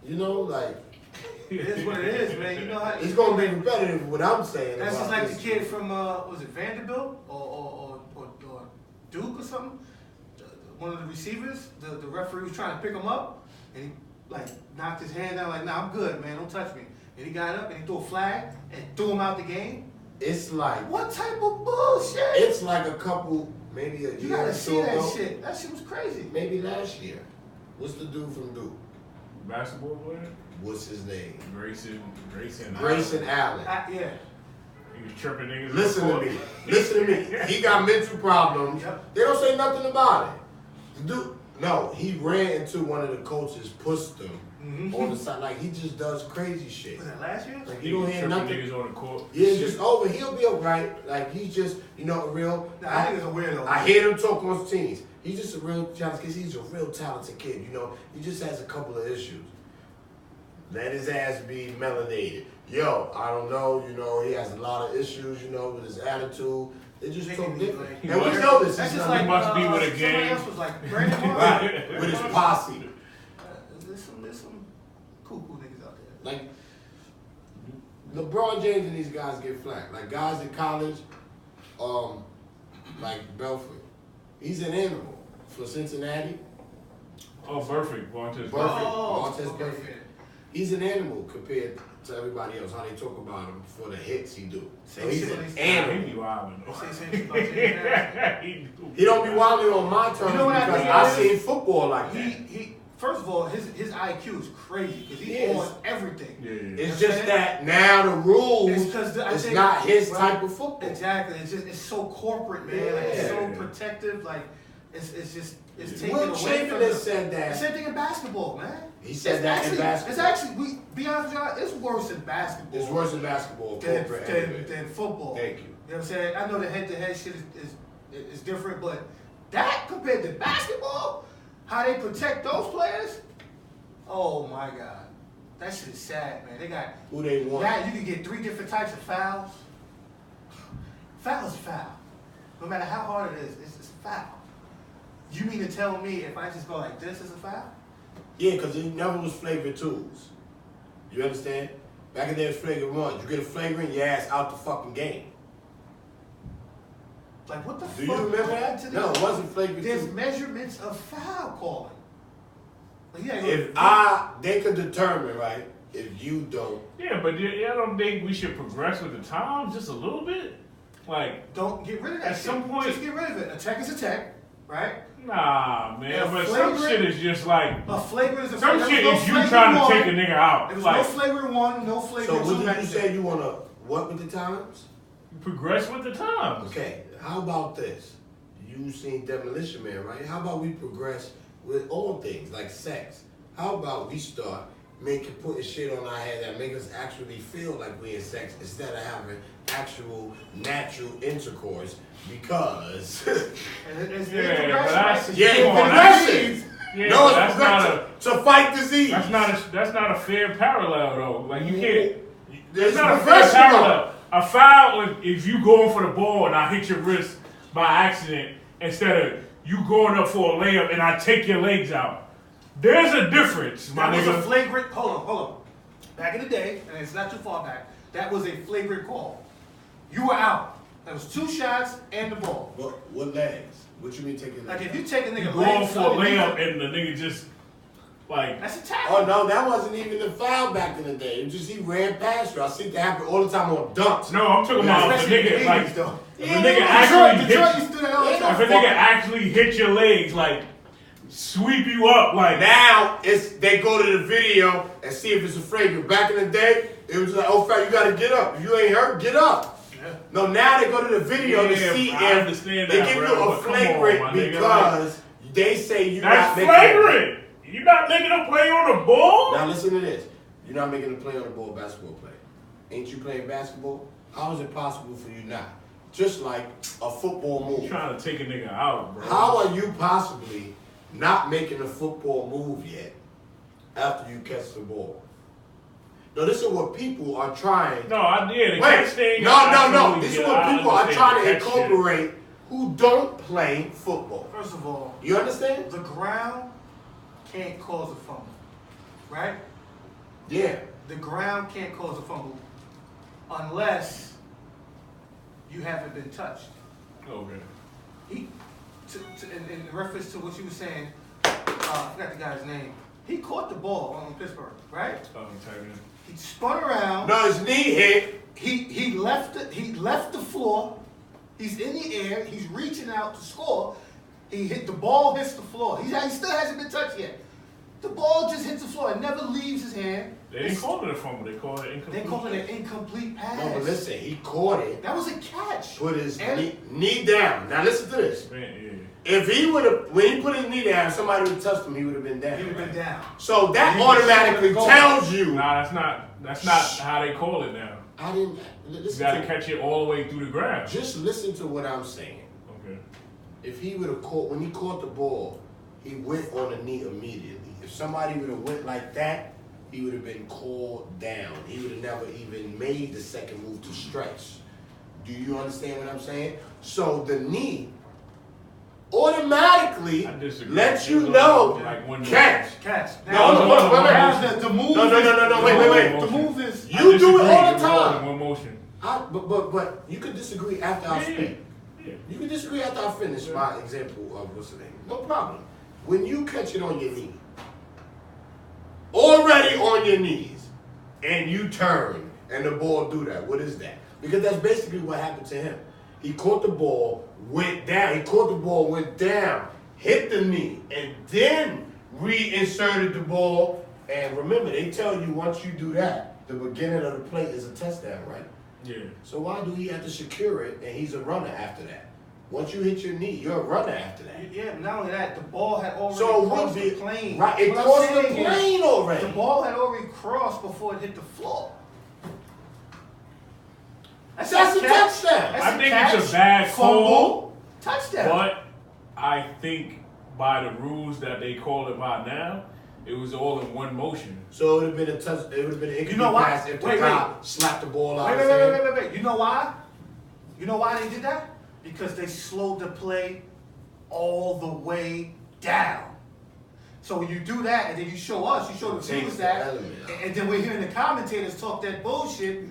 like it is what it is, man. You know how it's gonna be repetitive. What I'm saying. That's just like this. the kid from was it Vanderbilt or Duke or something? One of the receivers, the referee was trying to pick him up, and he like knocked his hand out like, "Nah, I'm good, man. Don't touch me." And he got up and he threw a flag and threw him out the game. It's like what type of bullshit? It's like a couple, maybe a year. You gotta see that ago. shit. That shit was crazy. Maybe last year. What's the dude from Duke? Basketball player? What's his name? Grayson Allen. Yeah. He was tripping niggas. Listen to me. He got mental problems. Yep. They don't say nothing about it. The dude, no, he ran into one of the coaches, pushed him on the side. Like, he just does crazy shit. Was that last year? Like, you don't hear nothing. Niggas on the court. Yeah, it's just over. He'll be alright. Like, he's just, a real. Nah, I think it's a weirdo. I hear him talk on teams. He's just a real talented kid. He's a real talented kid. He just has a couple of issues. Let his ass be melanated. Yo, I don't know. He has a lot of issues. With his attitude. They just talk different. And we know this. That's just he must be with a somebody gang. else was like Brandon Right, with his posse. There's some cool niggas out there. Like LeBron James and these guys get flack. Like guys in college, like Belfort. He's an animal for Cincinnati. Oh, perfect. Montez Perfect. He's an animal compared to everybody else. How they talk about him for the hits he do. So he's an animal. He be wilding. He don't be wilding on my terms because I seen football like that. He first of all, his IQ is crazy because he's on everything. Yeah. It's just that now the rules it's not his type of football. Exactly. It's so corporate, man. Like, it's so protective. Like it's taken away from Chamberlain said that. The same thing in basketball, man. He said that in basketball. It's actually, be honest with y'all, it's worse in basketball. It's worse in basketball than football. Thank you. You know what I'm saying? I know the head-to-head shit is different, but that compared to basketball, how they protect those players, oh my God. That shit is sad, man. They got who they want. Now you can get 3 different types of fouls. Foul is foul. No matter how hard it is, it's a foul. You mean to tell me if I just go like this is a foul? Yeah, because it never was flagrant 2s. You understand? Back in the day, it was flagrant 1s. You get a flagrant, your ass out the fucking game. Like, what the fuck? Do you remember that? No, it wasn't flagrant 2. There's measurements of foul calling. Like, they could determine, right, if you don't. Yeah, but I don't think we should progress with the times just a little bit. Like, don't get rid of that. At some point, just get rid of it. A tech is a tech, right? Nah, man. But some shit is just like a flagrant is a some shit is you trying to take a nigga out. There was no flagrant 1, no flagrant 2. So what did you say you want to what with the times? Progress with the times. Okay, how about this? You seen Demolition Man, right? How about we progress with all things like sex? How about we start putting shit on our head that make us actually feel like we in sex instead of having actual natural intercourse because it's progression. No, it's progression to fight disease. That's not a fair parallel though. Like you can't. It's not a fair parallel. A foul if you going for the ball and I hit your wrist by accident instead of you going up for a layup and I take your legs out. There's a difference, my nigga. That was a flagrant. Hold on. Back in the day, and it's not too far back, that was a flagrant call. You were out. That was 2 shots and the ball. What legs? What you mean taking? Like if you take a nigga going for a layup and the nigga just like that's a tackle. Oh no, that wasn't even a foul back in the day. It was just he ran past you. I see that happen all the time on dunks. No, I'm talking about the nigga like if a nigga actually hit your legs like. Sweep you up like now they go to the video and see if it's a flagrant. Back in the day, it was like, oh, fat, you gotta get up. If you ain't hurt, get up. Yeah. No, now they go to the video to see if they give you a flagrant because they say you're not making flagrant. You're not making a play on the ball. Now listen to this. You're not making a play on the ball, basketball play. Ain't you playing basketball? How is it possible for you not? Just like a football move. You're trying to take a nigga out, bro. How are you possibly not making a football move yet after you catch the ball. No, this is what people are trying. No, I did. No. This is what people are trying to incorporate who don't play football. First of all, you understand? The ground can't cause a fumble, right? Yeah. The ground can't cause a fumble unless you haven't been touched. Okay. In reference to what you were saying, I forgot the guy's name. He caught the ball on Pittsburgh, right? He spun around. No, his knee hit. He left the floor. He's in the air. He's reaching out to score. The ball hits the floor. He still hasn't been touched yet. The ball just hits the floor. It never leaves his hand. They didn't call it a fumble. They called it incomplete. They called it an incomplete pass. No, but listen, he caught it. That was a catch. Put his knee down. Now listen to this. Man, yeah. If he would have, when he put his knee down, somebody would have touched him, he would have been down. He would have been down. So that automatically tells you. Nah, that's not how they call it now. I didn't. You gotta catch it all the way through the ground. Just listen to what I'm saying. Okay. If he would have caught, when he caught the ball, he went on the knee immediately. If somebody would have went like that, he would have been called down. He would have never even made the second move to stretch. Do you understand what I'm saying? So the knee automatically lets you know catch. Now, the move. No. Wait. The move is you do it all the time. One motion. But you could disagree after I speak. Yeah. You can disagree after I finish my example of what's the name. No problem. When you catch it on your knee, already on your knees, and you turn and the ball do that, what is that? Because that's basically what happened to him. He caught the ball, went down. He caught the ball, went down, hit the knee, and then reinserted the ball. And remember, they tell you once you do that, the beginning of the play is a touchdown, right? Yeah. So why do he have to secure it and he's a runner after that? Once you hit your knee, you're a runner after that. Yeah, not only that, the ball had already crossed the plane. Right, it crossed the plane already. The ball had already crossed before it hit the floor. That's a touchdown. I think it's a bad call. Touchdown. But I think by the rules that they call it by now, it was all in one motion. So it would have been a touch. It would have been an incomplete pass if the guy slapped the ball out. Wait. You know why? You know why they did that? Because they slowed the play all the way down. So when you do that, and then you show the viewers that, and then we're hearing the commentators talk that bullshit.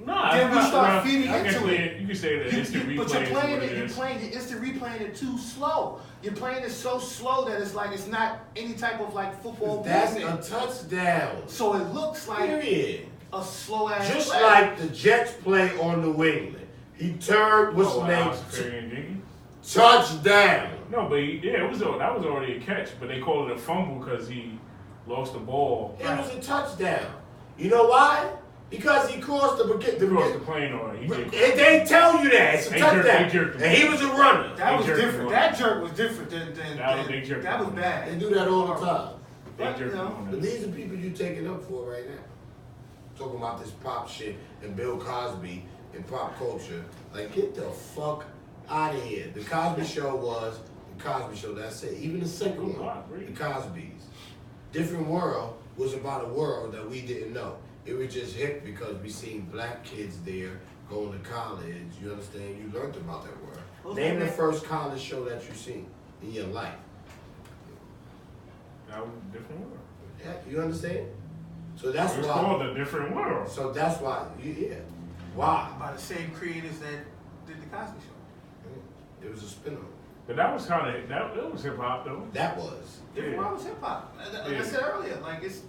Nah, then we start feeding into it. You can say that instant replay. But you're playing the instant replaying it too slow. You're playing it so slow that it's not any type of like football. That's a touchdown. So it looks like a slow ass. Just play. Like the Jets play on New England. He turned. What's the name? Touchdown. No, but that was already a catch. But they called it a fumble because he lost the ball. It was a touchdown. You know why? Because he crossed the plane already. They tell you that. It's a touchdown. And he was a runner. That was different. That jerk was different than that was bad. They do that all the time. But these are people you taking up for right now. Talking about this pop shit and Bill Cosby and pop culture. Like, get the fuck out of here. The Cosby Show was the Cosby Show. That's it. Even the second one, the Cosbys. Different World was about a world that we didn't know. It was just hip because we seen black kids there going to college. You understand? You learned about that world. Name the first college show that you seen in your life. That was a different world. Yeah, you understand? So that's why. It's called a different world. So that's why. Why? By the same creators that did the Cosby Show. It was a spin-off. But that was kind of it was hip hop though. That was. Different world was hip hop. Like I said earlier, like it's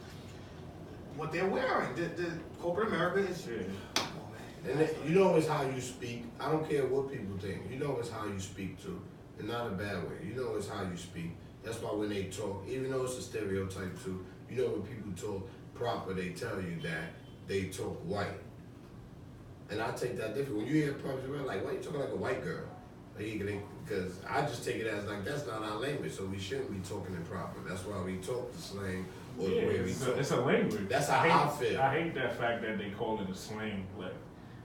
what they're wearing. The corporate America is. Yeah. And you know it's how you speak. I don't care what people think. You know it's how you speak too, and not a bad way. You know it's how you speak. That's why when they talk, even though it's a stereotype too, you know when people talk proper, they tell you that they talk white. And I take that different. When you hear proper, you're like, why are you talking like a white girl? Because I just take it as like that's not our language, so we shouldn't be talking it proper. That's why we talk the slang or the way we talk. It's a language. That's how I feel. I hate that fact that they call it a slang. Like,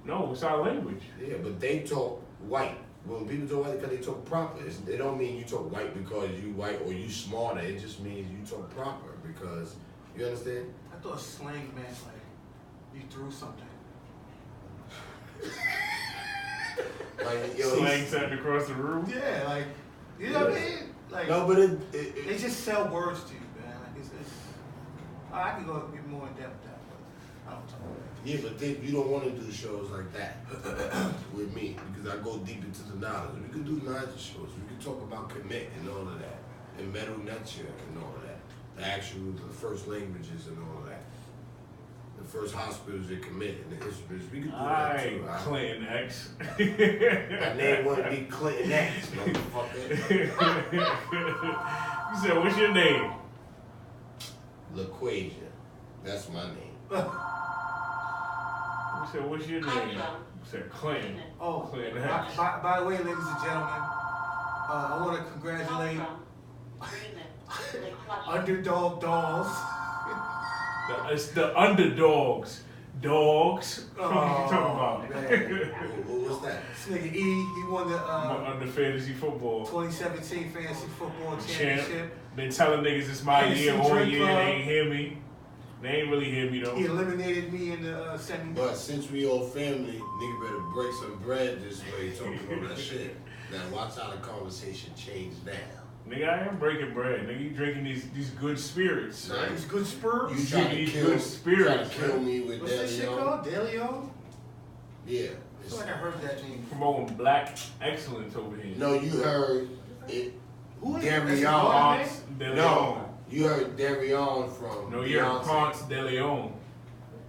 no, it's our language. Yeah, but they talk white. When people talk white, because they talk proper. It don't mean you talk white because you white or you smarter. It just means you talk proper because You understand? I thought slang meant like you threw something. Like, yo, slang sat across the room. Yeah, like you know what I mean? Like no, but they just sell words to you, man. Like it's I can go get more in depth with that, but I don't talk about that. yeah, but then you don't want to do shows like that with me because I go deep into the knowledge. We could do knowledge shows. We could talk about commit and all of that, and metal nurture and all of that. The first languages and all of that. The first hospitals that commit and the instruments. We could do that too. Clinton X. My name wouldn't be Clinton X, motherfucker. You said, what's your name? LaQuasia. That's my name. You said, what's your name? You said Clinton. Oh, Clinton X. by the way, ladies and gentlemen, I want to congratulate Underdog Dolls. It's the underdogs. Dogs. What are you talking about? What's that? This nigga he won the under fantasy football 2017 fantasy football championship. Been telling niggas it's my Fantasy year all Drink year. Club. They ain't hear me. They ain't really hear me though. He eliminated me in the semi. But since we all family, nigga better break some bread this way talking all that shit. Now watch how the conversation change now. Nigga, I am breaking bread. Nigga, you drinking these good spirits. Right. These good spirits. You trying to these kill, good spirits, trying to kill me with What's that shit called? DeLeon? Yeah. I feel like I heard that name. Promoting black excellence over here. No, you heard it. Who is Darion. De No, Leon. you heard Darion from No, you heard Ponce de Leon.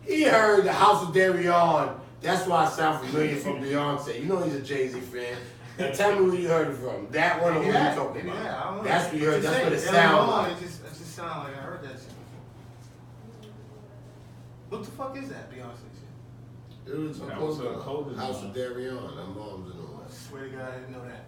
He heard the House of Darion. That's why I sound familiar from Beyonce. You know he's a Jay-Z fan. Now tell me where you heard it from. That one or what you talking about? Yeah, I don't know. That's what you heard. That's what it DeLeon, sounds like. It just sound like I heard that shit before. What the fuck is that Beyonce shit? It was That was a clothing House line. of Darion. Them moms and all I that. swear to God, I didn't know that.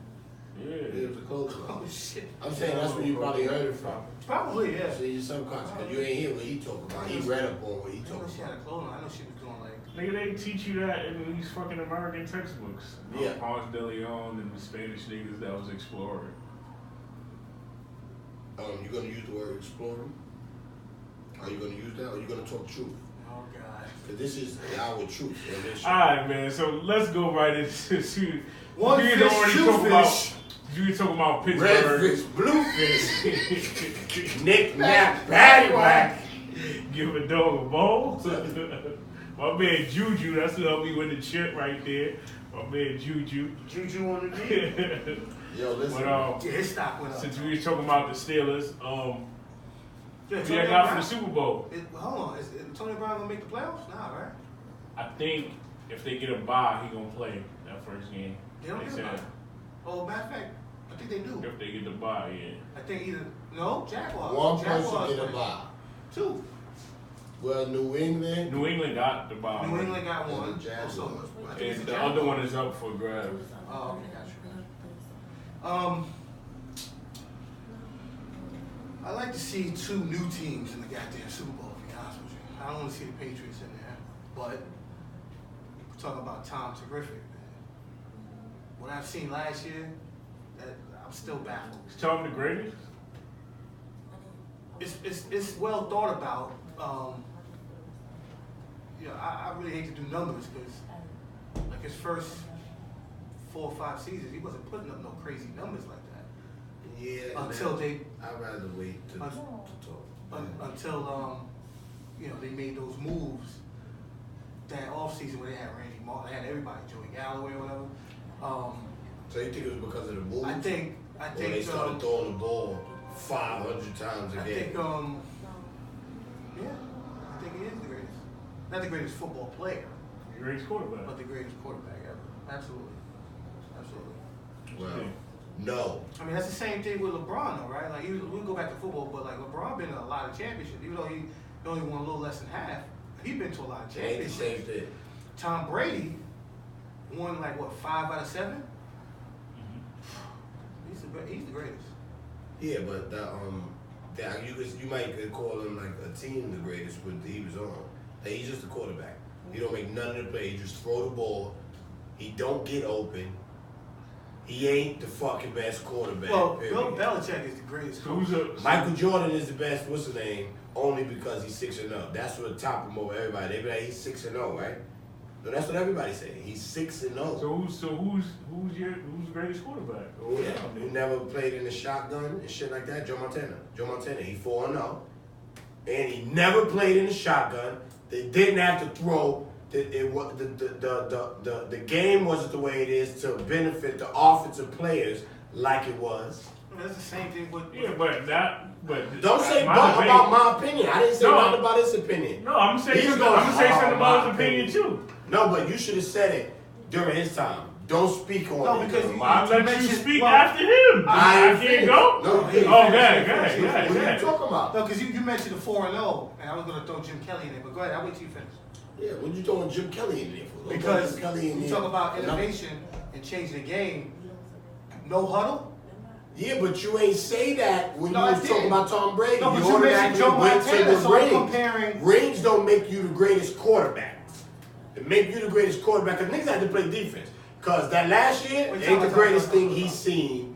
Yeah. It was a clothing line. Oh shit. I'm saying that's where you probably heard it from. Probably, yeah. See, your subconscious, because you ain't hear what he talking about. He read up on what he I know talking she had a about. clothing. I know she was doing like. Nigga, they teach you that in these fucking American textbooks. Yeah. Ponce de Leon and the Spanish niggas that was exploring. You gonna use the word exploring? Are you gonna use that, or are you gonna talk truth? Oh God. Because this is our truth. And this Alright, man, so let's go right into One you fish, can already two talk fish. about you talking about red Pittsburgh. fish, blue fish, knick knack, paddywhack. Give a dog a bone. My man Juju, that's who helped me win the chip right there. My man Juju. Juju on the beat. Yo, listen. But Yeah, his stock went up. since we was talking about the Steelers, Yeah, who y'all got for the Super Bowl? Hold on, is Tony Brown gonna make the playoffs? Nah, right? I think if they get a bye, he gonna play that first game. They don't get a said bye. Oh, matter of fact, I think they do. if they get the bye, yeah. I think either Jaguars. One Jaguars person get a play. bye. Two. Well, New England. New England got the bye. New England got And one. the Jaguars. Also, I think it's And the the other Jaguars. one is up for grabs. Oh, okay, gotcha. I like to see two new teams in the goddamn Super Bowl, to be honest with you. I don't want to see the Patriots in there, but we're talking about Tom Terrific, man. What I've seen last year, I'm still baffled. Is Tom the greatest? It's well thought about. I really hate to do numbers because, like his first 4 or 5 seasons, he wasn't putting up no crazy numbers like that. Yeah. Until man, I'd rather wait to talk. Until they made those moves that offseason where they had Randy Moss, they had everybody, Joey Galloway or whatever. So you think it was because of the moves? I think Or they started throwing the ball 500 times a I game. think I think he is the greatest. Not the greatest football player, The greatest quarterback. but the greatest quarterback ever. Absolutely. Well, no. I mean, that's the same thing with LeBron, though, right? Like, we go back to football, but like LeBron been to a lot of championships. Even though he only won a little less than half, he been to a lot of It ain't the championships. same thing. Tom Brady won like what 5 out of 7. He's the greatest. Yeah, but you might call him like a team the greatest with he was on. Like, he's just a quarterback. He don't make none of the play. He just throw the ball. He don't get open. He ain't the fucking best quarterback. Well, Bill Belichick is the greatest coach. Michael Jordan is the best, what's his name, only because he's 6-0. That's what top him over everybody. They be like, he's 6-0, right? No, that's what everybody say. He's 6-0. So who's the greatest quarterback? Who never played in the shotgun and shit like that? Joe Montana. He 4-0. And he never played in the shotgun. They didn't have to throw. The game wasn't the way it is to benefit the offensive players like it was. That's the same thing with. Yeah, but don't say about my opinion. I didn't say nothing about his opinion. No, I'm gonna say something about his opinion too. No, but you should have said it during his time. Don't speak on it. No, because I let you speak after him. I can't go. No, go ahead. What are you talking about? No, because you mentioned the 4-0, and I was gonna throw Jim Kelly in there. But go ahead, I'll wait till you finish. Yeah, what you throwing Jim Kelly in there for? Because you talk about innovation and changing the game. No huddle. Yeah, but you ain't say that when you was talking about Tom Brady. No, but you mentioned Joe Montana, so I'm comparing. Rings don't make you the greatest quarterback. It make you the greatest quarterback because niggas had to play defense. Because that last year ain't the greatest thing he's seen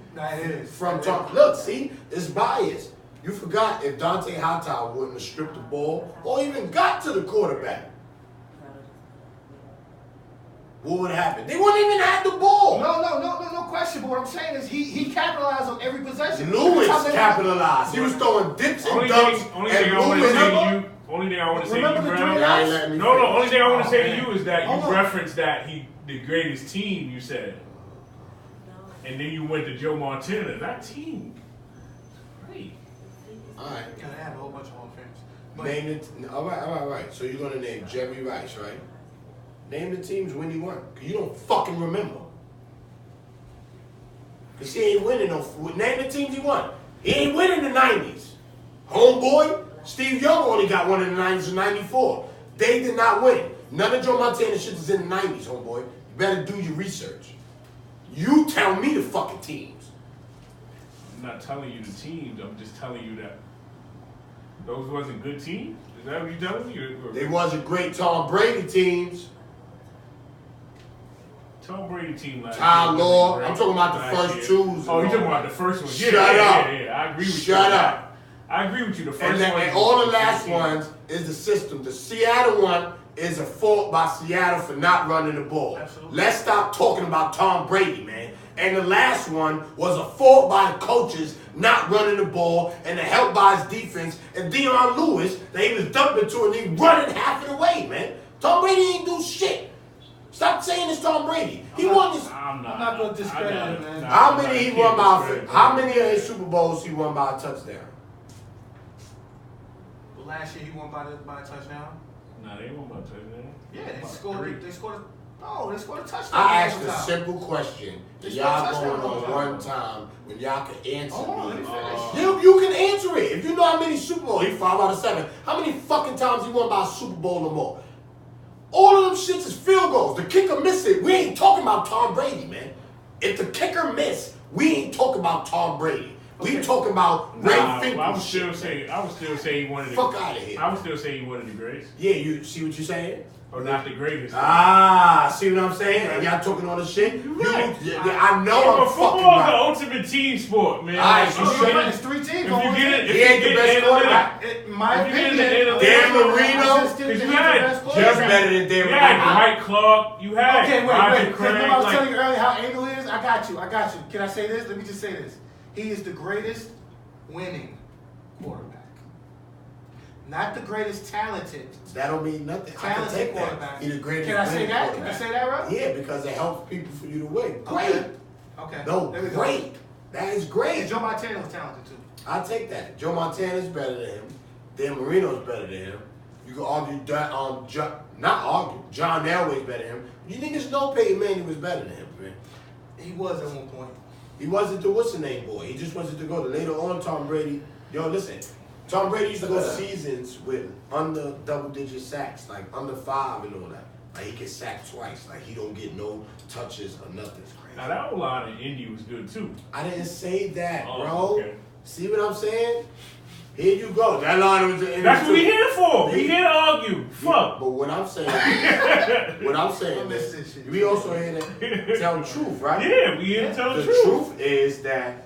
from Tom. Look, see, it's biased. You forgot if Dante Hightower wouldn't have stripped the ball or even got to the quarterback. What would happen? They wouldn't even have the ball. No question. But what I'm saying is he capitalized on every possession. Lewis capitalized. He was throwing dips and dunks. Only thing I want to say to you, Brown. No. Only thing I want to say to you is that you referenced that the greatest team. You said, and then you went to Joe Montana. That team, great. All right. Yeah, they have a whole bunch of Hall of Famers. Name it. All right. So you're gonna name Jerry Rice, right? Name the teams when he won. Cause you don't fucking remember. Cause he ain't winning no. Name the teams he won. He ain't winning the 90s. Homeboy, Steve Young only got one in the 90s in 94. They did not win. None of Joe Montana shit is in the 90s, homeboy. You better do your research. You tell me the fucking teams. I'm not telling you the teams. I'm just telling you that those wasn't good teams. Is that what you're telling me? They wasn't great Tom Brady teams. Tom Brady team last Ty year. Law. I'm talking about the first two. Oh, you're talking about the first one. Shut up. Yeah. I agree with you. Shut up. I agree with you. The first one. And all the last ones is the system. The Seattle one is a fault by Seattle for not running the ball. Absolutely. Let's stop talking about Tom Brady, man. And the last one was a fault by the coaches not running the ball and the help by his defense and Deion Lewis that he was dumping to and he running half of the way, man. Tom Brady ain't do shit. Stop saying it's Tom Brady. He won this. I'm not going to discredit him, man. How many he won by? How many of his Super Bowls he won by a touchdown? Last year he won by a touchdown. No, they won by a touchdown. Yeah, they scored a touchdown. I asked a simple question. Y'all going on one time when y'all can answer me. You can answer it. If you know how many Super Bowls, he 5 out of 7. How many fucking times he won by a Super Bowl or more? All of them shits is field goals. The kicker missed it. We ain't talking about Tom Brady, man. If the kicker missed, we ain't talking about Tom Brady. We talking about Ray Finkel. I would still say he wanted the fuck out of here. I would still say he wanted the greatest. Yeah, you see what you're saying? Or not the greatest. See what I'm saying? And y'all talking all this shit? Right. I know I'm fucking football is right. the ultimate team sport, man. Alright, It's 3 teams. If you get it, he ain't the best quarterback. In my opinion, Dan Marino Because you had just better than Dan Marino. You had Dwight Clark. You had wait. Craig. Remember I was telling you earlier how anal it is? I got you. Can I say this? Let me just say this. He is the greatest winning quarterback. Not the greatest talented. That don't mean nothing. I can take that. He's the greatest. Can I say that? Can I say that, right? Yeah, because it helps people for you to win. Great. Okay. No, great. That is great. And Joe Montana was talented too. I take that. Joe Montana's better than him. Dan Marino's better than him. You can argue that not argue. John Elway's better than him. You niggas know Peyton Manning was better than him, man. He was at one point. He wasn't the what's the name boy. He just wanted to go to later on. Tom Brady. Yo, listen. Tom Brady used to go seasons with under double-digit sacks, like under 5 and all that. Like he gets sacked twice. Like he don't get no touches or nothing. It's crazy. Now that line in Indy was good too. I didn't say that, bro. Okay. See what I'm saying? Here you go. That line was. That's what we here for. We here to argue. Fuck. But what I'm saying is, we also here to tell the truth, right? Yeah, we here to tell the truth. The truth is that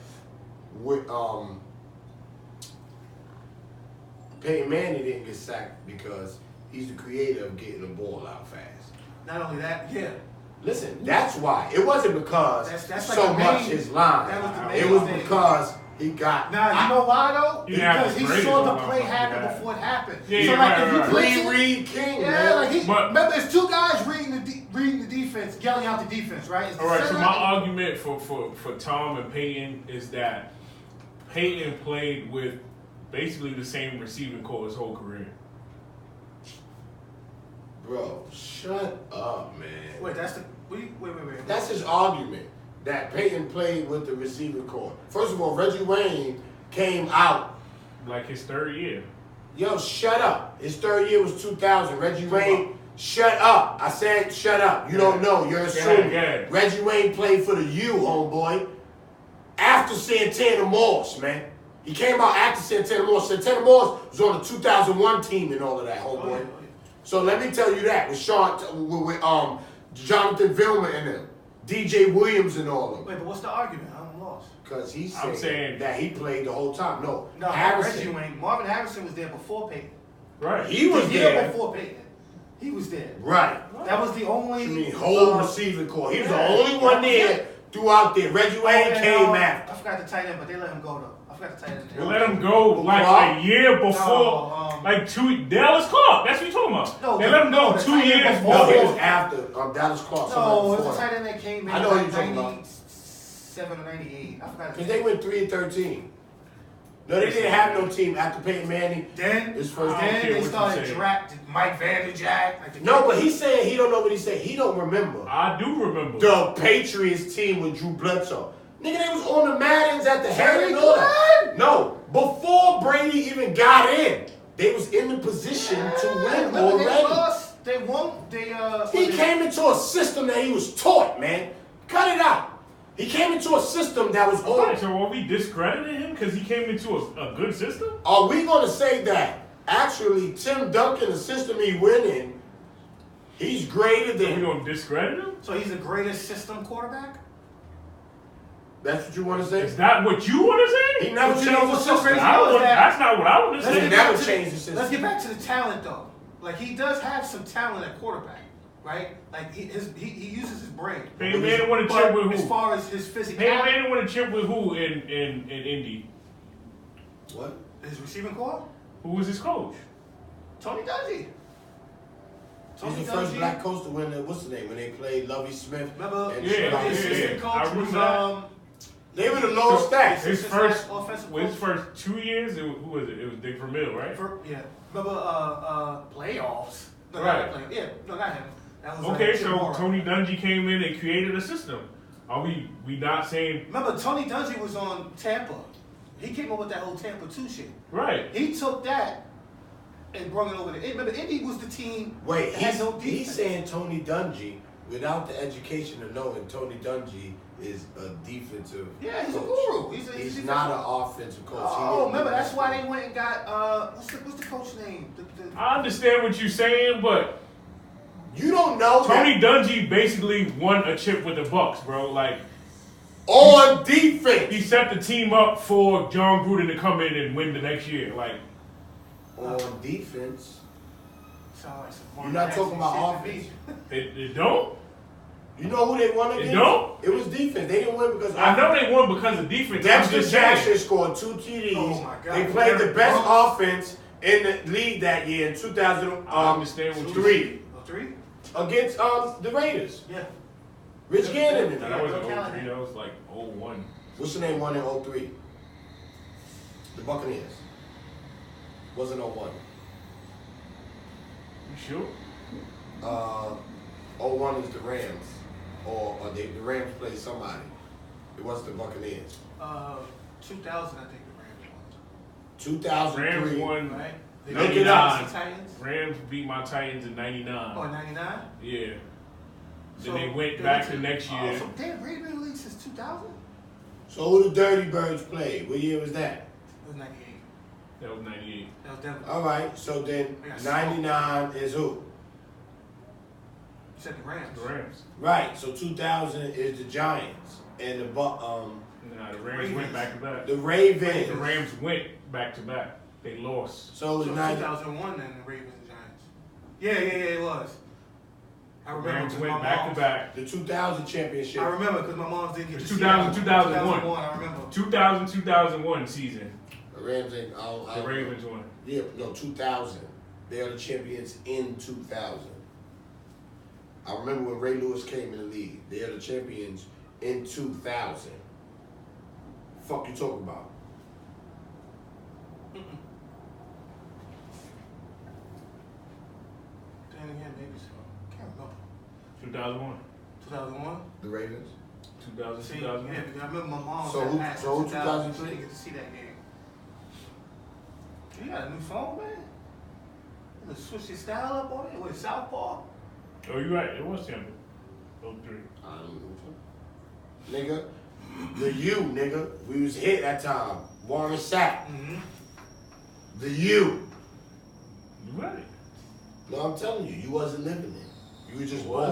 with Peyton Manning didn't get sacked because he's the creator of getting the ball out fast. Not only that, yeah. Listen, that's why. It wasn't because that's so like much his line. That was the main it was thing. because he got. Now you know why though? Because he saw the play happen yeah. before it happened. Yeah, so yeah, like right, if you right. Reed King, yeah, man. like remember, there's two guys reading the defense, yelling out the defense, right? All right. So my argument for Tom and Peyton is that Peyton played with basically the same receiving core his whole career. Bro, shut up, man. Wait, that's the wait. That's his argument that Peyton played with the receiving core. First of all, Reggie Wayne came out like his third year. Yo, shut up. His third year was 2000. Reggie Wayne, shut up. I said shut up. You don't know. You're assuming. Yeah. Reggie Wayne played for the U, homeboy. After Santana Morse, man. He came out after Santana Morse. Santana Morse was on the 2001 team and all of that, homeboy. So let me tell you that with Jonathan Vilma and them, DJ Williams and all of them. Wait, but what's the argument? I'm lost. Because he's saying that he played the whole time. No, Reggie Wayne. Marvin Harrison was there before Peyton. Right. He was there before Peyton. He was there. Right. That was the only. You mean whole receiving core? He was the only one there throughout there. Reggie Wayne came after. I forgot the tight end, but they let him go though. I forgot the tight end. They let him go like a year before, like Dallas Clark. That's what you're talking about. No, they let him go 2 years before. No, it was after Dallas Clark. No, it was a tight end that came in. I know what you're talking about. 97 or 98. I forgot. Because they went 3-13. No, they didn't have no team after Peyton Manning. Then they started drafting Mike Vanderjagt. No, but he's saying he don't know what he's saying. He don't remember. I do remember. The Patriots team with Drew Bledsoe. Nigga, they was on the Maddens at the head and all that. No, before Brady even got in, they was in the position to win already. They won. He came into a system that he was taught, man. Cut it out. He came into a system that was old. Right, so are we discrediting him because he came into a good system? Are we going to say that actually Tim Duncan, the system he went in, he's greater than... So we going to discredit him? So he's the greatest system quarterback? That's what you want to say? Is that what you want to say? He never changed the system. That's not what I want to say. He never changed the system. Let's get back to the talent, though. Like, he does have some talent at quarterback, right? Like, he uses his brain. Peyton Manning won a chip with who? As far as his physicality. Peyton Manning won a chip with who in Indy? What? His receiving core? Who was his coach? Tony Dungy. He's the first black coach to win what's the name? When they played Lovie Smith. Remember? Yeah. Assistant coach was, they were the lowest stats. His first 2 years, who was it? It was Dick Vermeil, right? Yeah. Remember playoffs? No, right. Not yeah, no, not him. That was okay, so Tony Dungy came in and created a system. Are we not saying? Remember, Tony Dungy was on Tampa. He came up with that whole Tampa 2 shit. Right. He took that and brought it over to Indy. Remember, Indy was the team that had no defense. He's saying Tony Dungy without the education of knowing Tony Dungy is a defensive Yeah, he's coach. a guru. He's not an offensive coach. Oh, remember, that's why they went and got, what's the coach name? I understand what you're saying, but you don't know Tony Dungy basically won a chip with the Bucks, bro. Like, on defense. He set the team up for John Gruden to come in and win the next year. Like, on defense. You're not talking about offense. It don't? You know who they won against? It don't? It was defense. They didn't win because I know they won because of defense. Dexter Jackson scored 2 TDs. Oh my God. They played the best offense in the league that year in 2003. I understand what you're 3? Against the Raiders. Yeah. Rich Gannon. That wasn't 03, that was like 01. What's the name one in 03? The Buccaneers. Wasn't 01. You sure? 01 is the Rams. Or the Rams played somebody. It wasn't the Buccaneers. 2000, I think the Rams won. 2003. Rams won. Right? Look it up. Rams beat my Titans in 99. Oh, 99? Yeah. So then they went back the next year. So they had been in the league since 2000? So who the Dirty Birds played? What year was that? It was 98. That was 98. That was Denver. All right, so then 99 is who? You said the Rams. The Rams. Right, so 2000 is the Giants and the Nah, the Rams went back to back. The Ravens. The Rams went back to back. They lost. So it was 2001 then the Ravens and Giants. Yeah, it was. I remember. Rams went back to back. The 2000 championship. I remember because my mom's didn't get to 2000, 2001. I remember. 2000-2001 season. The Rams ain't. The Ravens won. Yeah, no, 2000. They are the champions in 2000. I remember when Ray Lewis came in the league. They are the champions in 2000. Fuck you talking about? Then again, maybe so. Can't remember. 2001. 2001. The Ravens. 2000, See, 2001. yeah, because I remember my mom. So who- had so who 2000. 2003? Didn't get to see that game. You got a new phone, man. You gonna switch your style up on it with Southpaw. Oh, you're right. It was Tampa. 03. I don't know. Nigga, the U, nigga. We was hit that time. Warren Sapp. Mm-hmm. The U. You right. No, I'm telling you, you wasn't living there. You was just born.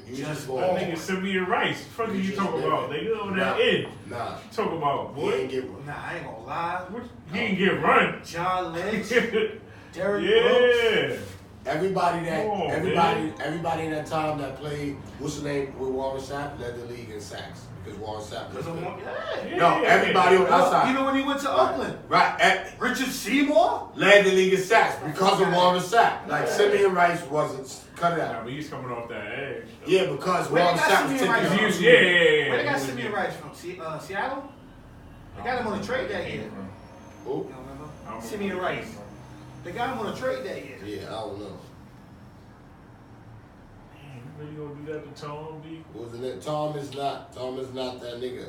You was just born. That nigga Simeon Rice. Fuck you talking about? Nigga over that end. Nah. You talking about, He boy? ain't get one. Nah, I ain't gonna lie. He didn't get run. John Lynch, Derrick Brooks. Yeah. Everybody that Come on, everybody in that time that played, what's the name with Warren Sapp led the league in sacks because Warren Sapp was good. No, everybody on that side. You know when he went to Oakland? Right. Richard Seymour? Led the league in sacks because of Warren Sapp. Like Simeon Rice wasn't cut it Nah, out. but he's coming off that edge. Yeah, because Where Warren they got Sapp was Simeon Rice taking from? Yeah. Where they got Simeon Rice from? Seattle? They got him on a trade that year. Who? You don't remember? Simeon Rice. They got him on a trade that year. Yeah, I don't know. Really gonna do that to Tom, D? Wasn't it? Tom is not that nigga.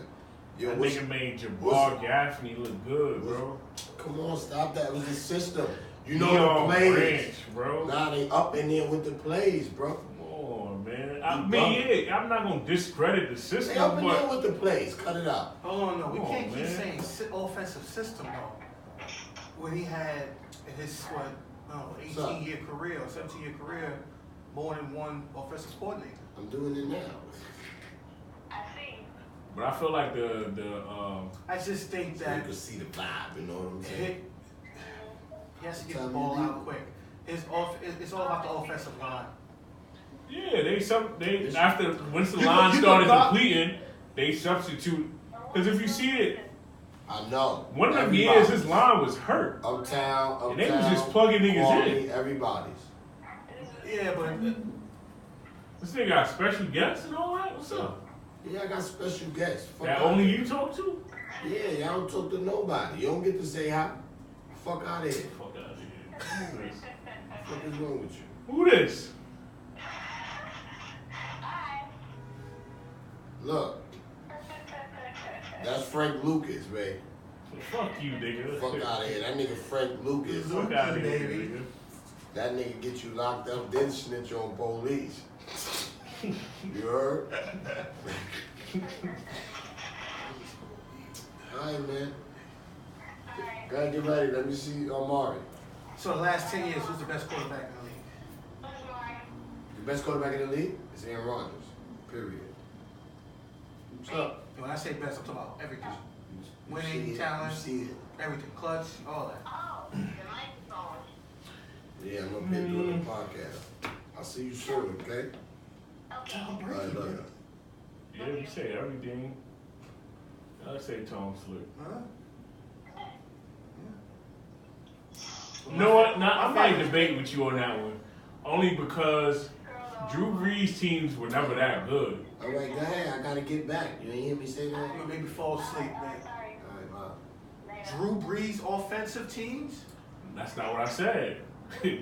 Yo, That what's- nigga made Jabbar what's- Gaffney look good, bro. Come on, stop that. It was the system. You know Leon the plays. Branch, bro. Nah, they up in there with the plays, bro. Come on, man. You I mean, yeah, I'm not gonna discredit the They system, up in there but with the plays. Cut it out. Hold on, no. We Come on, can't keep man. saying offensive system, though. When he had in his, 18-year career or 17-year career, more than one offensive coordinator. I'm doing it now. but I feel like I just think So you that can see the vibe, you know what I'm saying? he has to get the ball out quick. It's all about the offensive line. yeah, they after once the You line know started God- depleting, they substitute. Because if you see it, I know. one of them Everybody. years his line was hurt. Uptown, And they was just plugging niggas Quality, in. Everybody's. Yeah, but This nigga got special guests and all that. What's up? Yeah, I got special guests. Fuck That out only here. you talk to? Yeah, y'all don't talk to nobody. You don't get to say hi. Fuck out of here. Fuck out of here. Who this? What is wrong with you? Who this? Look. That's Frank Lucas, man. Fuck you, nigga. Fuck out of here. That nigga Frank Lucas. Fuck out of here, baby. nigga. That nigga get you locked up, then snitch on police. You heard? Alright, man. Gotta get ready. Let me see Omari. so the last 10 years, who's the best quarterback in the league? The best quarterback in the league is Aaron Rodgers. Period. What's up? When I say best, I'm talking about everything. You Winning, see it, talent, You see it. everything, clutch, all that. Yeah, I'm up here doing the podcast. I'll see you soon, okay? All right, love you. Yeah, you say everything. I say Tom Slick. Huh? You know what? Now, I might debate with you on that one. Only because Drew Brees' teams were never that good. All right, go ahead. I gotta get back. You ain't hear me say that? You made me fall asleep, man. All right, bye. Drew Brees offensive teams? That's not what I said.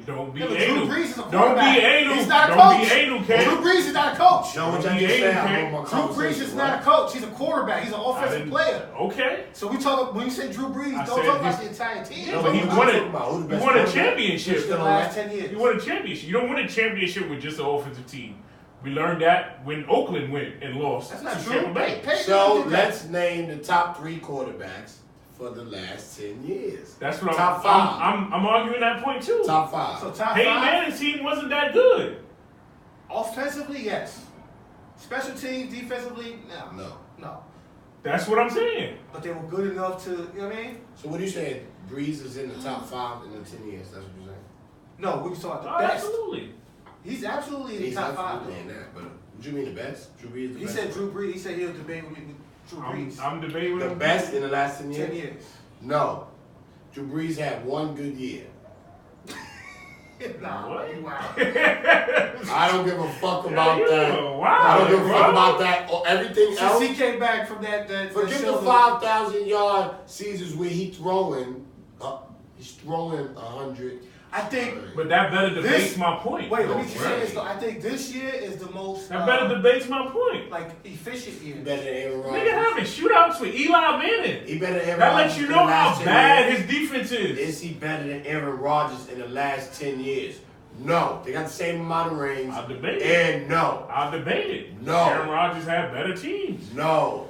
Don't be Yeah, but anal. Drew Brees is a Don't quarterback. be anal. He's not a Don't coach. be anal, Drew Ken. Brees is not a coach. No, what Don't I be just said, angry, I'm on my Drew Brees conversation, is right? not a coach. He's a quarterback. He's an I offensive didn't- player. Okay. So we talk when you say Drew Brees, I don't said talk about he's- the entire team. No, No, but he I'm won talking it. about who the You best won a quarterback. championship. in the last 10 years. You won a championship. You don't win a championship with just an offensive team. We learned that when Oakland went and lost. That's not to true. Tampa Bay. Peyton So did that. let's name the top 3 quarterbacks for the last 10 years. That's what top five. I'm arguing that point too. Top five. So top Peyton five. Manning's team wasn't that good. Offensively, yes. Special teams, defensively, no. That's what I'm saying. But they were good enough to, you know what I mean? So what are you saying? Breeze is in the top 5 in the 10 years. That's what you're saying? No, we saw the best. Absolutely. He's absolutely in the top 5. He's absolutely in that. But what do you mean the best? Drew Brees the He best? said Drew Brees. He said he'll debate with Drew Brees. I'm debating with The him. best in the last 10 years? 10 years. No. Drew Brees had one good year. Nah, What? wow. I don't give a fuck about that. Wow, I don't give a bro. fuck about that or everything Since else. he came back from that Forget the shoulder- 5,000-yard seasons where he's throwing 100. I think. But that better debates my point. Wait, let though, me just right? say this though. I think this year is the most. That better debates my point. like efficient year. Better than Aaron Rodgers. Nigga having shootouts with Eli Manning. He better than Aaron That Rodgers lets you in know the last how 10 bad years. his defense is. Is he better than Aaron Rodgers in the last 10 years? No. They got the same amount of rings. I'll debate it. And no. I'll debate it. No. Aaron Rodgers had better teams. No.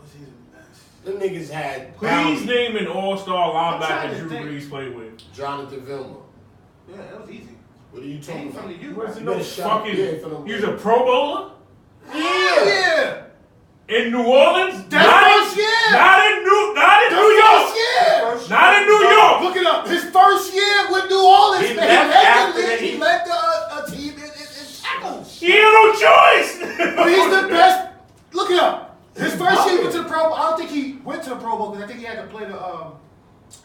Was he the best? Them niggas had Please name an all-star I'm trying linebacker to Drew think. Brees played with. Jonathan Vilma. Yeah, that was easy. What are you Came talking from about? the U. Wasn't better no shut up. fucking. Yeah, for them He was a Pro Bowler Yeah. in New Orleans. That first year. Not in New York. York. Not in New York. Look it up. His first year with New Orleans, He man, left after he that. he led a team in tackles. He had no choice. But he's the best. Look it up. His first year he went to the Pro Bowl. I don't think he went to the Pro Bowl because I think he had to play the. I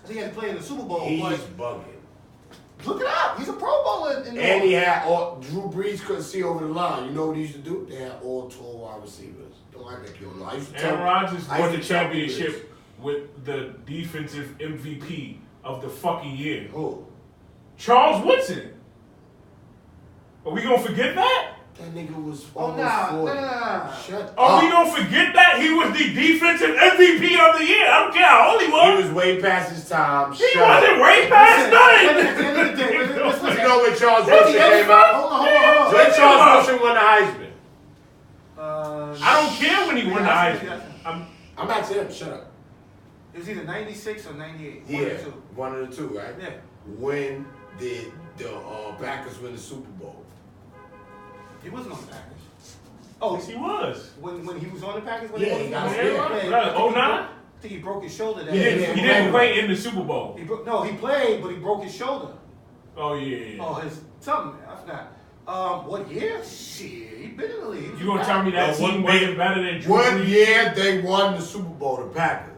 think he had to play in the Super Bowl. He's But bugging. look it up. He's a Pro Bowler in New And he Orleans. had Drew Brees couldn't see over the line. You know what he used to do? They had all tall wide receivers. Don't act like you don't know. I used to Aaron tell Rodgers I used won to the tell people this. championship with the defensive MVP of the fucking year. Who? Charles Woodson. Are we gonna forget that? That nigga was Oh, almost nah. 40. Nah. Shut Are up. we gonna forget that? He was the defensive MVP of the year. I don't care how old he He was. was way past his time. He Shut up. wasn't way past At the nothing. end of the day, let's You know when Charles Woodson Hold came out? on. When Charles Woodson won the Heisman? I don't care when he won the Heisman. I'm not saying him. Shut up. It was either 96 or 98. One Yeah, or two. one of the two, right? Yeah. When did the Packers win the Super Bowl? He wasn't on the Packers. Oh, Yes, he was. when he was on the Packers? When Yeah, he he got was scared. on the Packers? Right, I think he 09? broke- I think he broke his shoulder that He Yeah, year. didn't, he yeah. didn't play in the Super Bowl. No, he played, but he broke his shoulder. Oh yeah. Oh, his something. I forgot. What year? Shit, he been in the league. You gonna tell me that No, team one wasn't better than Drew What Brees? year they won the Super Bowl, the Packers?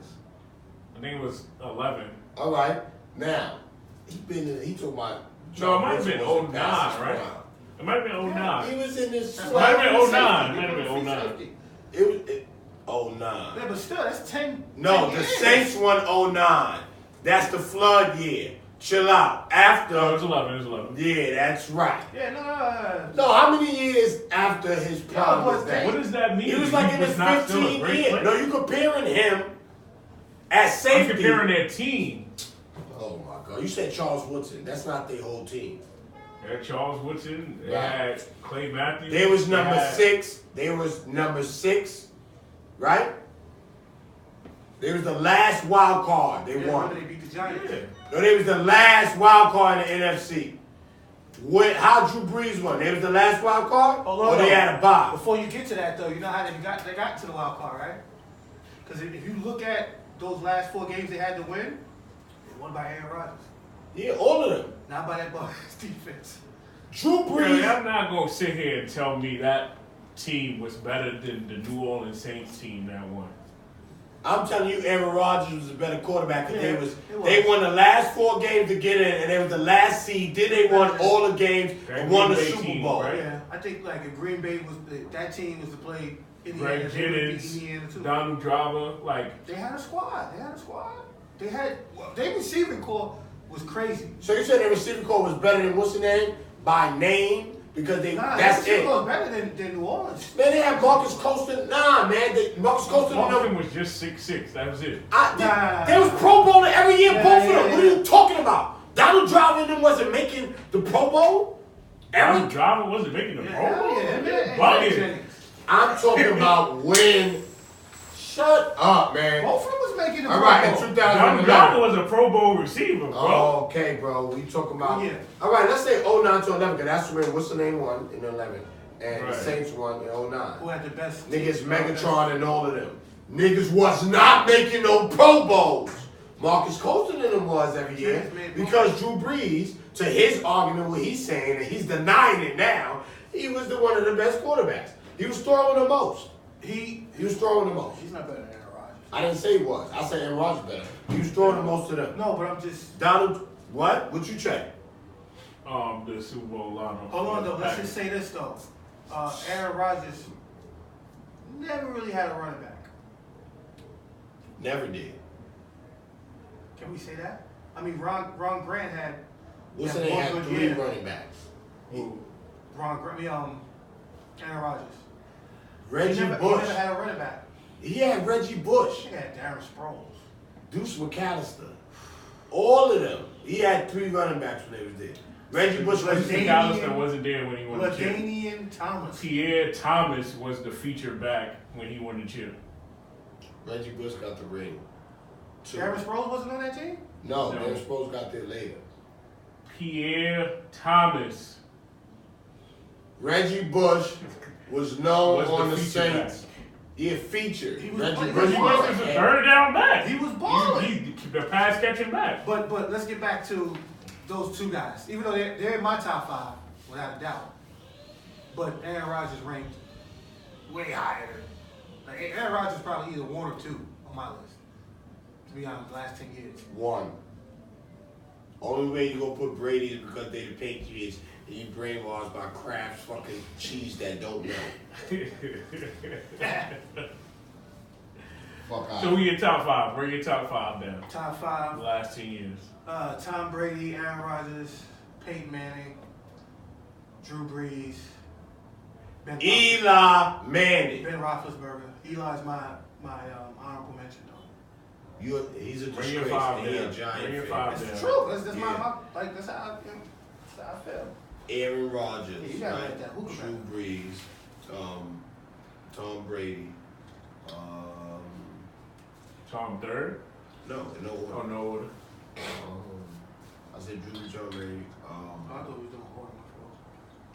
I think it was 11. All right. Now, he talking about. No, it might have been Charles Woodson 09, past his right? prime. It might have been 09. He was in his. That's Might have been why 09. he Might have been free 09. safety. It was 09. Yeah, but still, that's 10. No, 10 the years. Saints won 09. That's the flood year. Chill out. After. No, it was 11. It was 11. Yeah, that's right. Yeah, no. No, how many years after his prime but was that? What does that mean? He was like in his not still a 15 great years. player? No, you comparing him at I'm safety. comparing their team. Oh my God! You said Charles Woodson. That's not their whole team. They had Charles Woodson. They Right. had Clay Matthews. They was number had- 6. They was number 6, right? They was the last wild card. They Yeah, won. remember they beat the Giants. Yeah. No, they was the last wild card in the NFC. How Drew Brees won? They was the last wild card, or they had a bye. Before you get to that, though, you know how they got to the wild card, right? Because if you look at those last 4 games they had to win, they won by Aaron Rodgers. Yeah, all of them. Not by that Bucs defense. Drew Really, Brees. I'm not gonna sit here and tell me that team was better than the New Orleans Saints team that won. I'm telling you, Aaron Rodgers was a better quarterback because Yeah, they was it was. they won the last 4 games to get in, and they was the last seed. Then they won all the games That and won the Green Bay Super team, Bowl. right? Yeah, I think like if Green Bay was that team was to play Indiana, Greg they would beat Jennings, Indiana too. Donald Driver, like They had a squad. Their receiving core was crazy. So you said their receiving core was better than what's the name by name because they Nah, that's their it. receiving core was better than New Orleans. Man, they had Marcus Colston. Nah, man, Marcus Colston. Boston was just 6'6". That was it. They was Pro Bowler every year, Yeah, both of them. yeah, What are you talking about? Donald Driver and them wasn't making the Pro Bowl. Donald Driver wasn't making the Yeah, Pro Bowl. yeah, You're yeah, bugging. Jennings. I'm talking about when. Shut up, man. Both of them was was making the All Pro right, in Bowl. 2011. Young was a Pro Bowl receiver, bro. Oh, okay, bro. We talking about. Yeah. All right, let's say 09 to 11, because that's when what's the name won in 11, and the Saints won in 09. Who had the best? Niggas, Megatron and all of them. Niggas was not making no Pro Bowls. Marcus Colston and them was every year because Drew Brees, to his argument, what he's saying, and he's denying it now, he was one of the best quarterbacks. He was throwing the most. He was throwing the most. He's not better than Aaron Rodgers. I didn't say he was. I said Aaron Rodgers better. He was throwing the most of them. No, but I'm just. Donald, what? What you check? The Super Bowl lineup. Hold on, though. Let's just say this, though. Aaron Rodgers never really had a running back. Never did. Can we say that? I mean, Ron Grant had. Wilson had 3 running backs. Ron Grant, Aaron Rodgers. Reggie He Bush. never had a running back. He had Reggie Bush. He had Darren Sproles. Deuce McAllister. All of them. He had 3 running backs when they was there. Reggie Bush was McAllister wasn't there when he won the chip. LaDainian Thomas. Pierre Thomas was the feature back when he won the chip. Reggie Bush got the ring. Darren Sproles wasn't on that team? No, Darren Sproles got there later. Pierre Thomas. Reggie Bush was known Was on the the feature Saints. back. Yeah, featured. He was- Reggie he Bush was- was a third down back. He was balling. He the pass catching back. But let's get back to those 2 guys. Even though they're in my top 5, without a doubt. But Aaron Rodgers ranked way higher. Like Aaron Rodgers probably either 1 or 2 on my list. To be honest, the last 10 years. 1. Only way you gonna put Brady is because they the Patriots and you brainwashed by Kraft's fucking cheese that don't know. Fuck out. So we your top 5. Bring your top 5 down. Top The 5. last 10 years. Tom Brady, Aaron Rodgers, Peyton Manning, Drew Brees, Eli Manning. Ben Roethlisberger. Eli's my honorable mention though. He's a Bring your disgrace. 5 And he a down. giant Bring your fan. 5 That's down. the truth. That's Yeah. that's how I feel. Aaron Rodgers, Yeah, you gotta right? let that hook Drew back. Brees, Tom Brady, Tom third? no order. Oh, no order. I said Drew Brees, Tom Brady, I thought we was doing order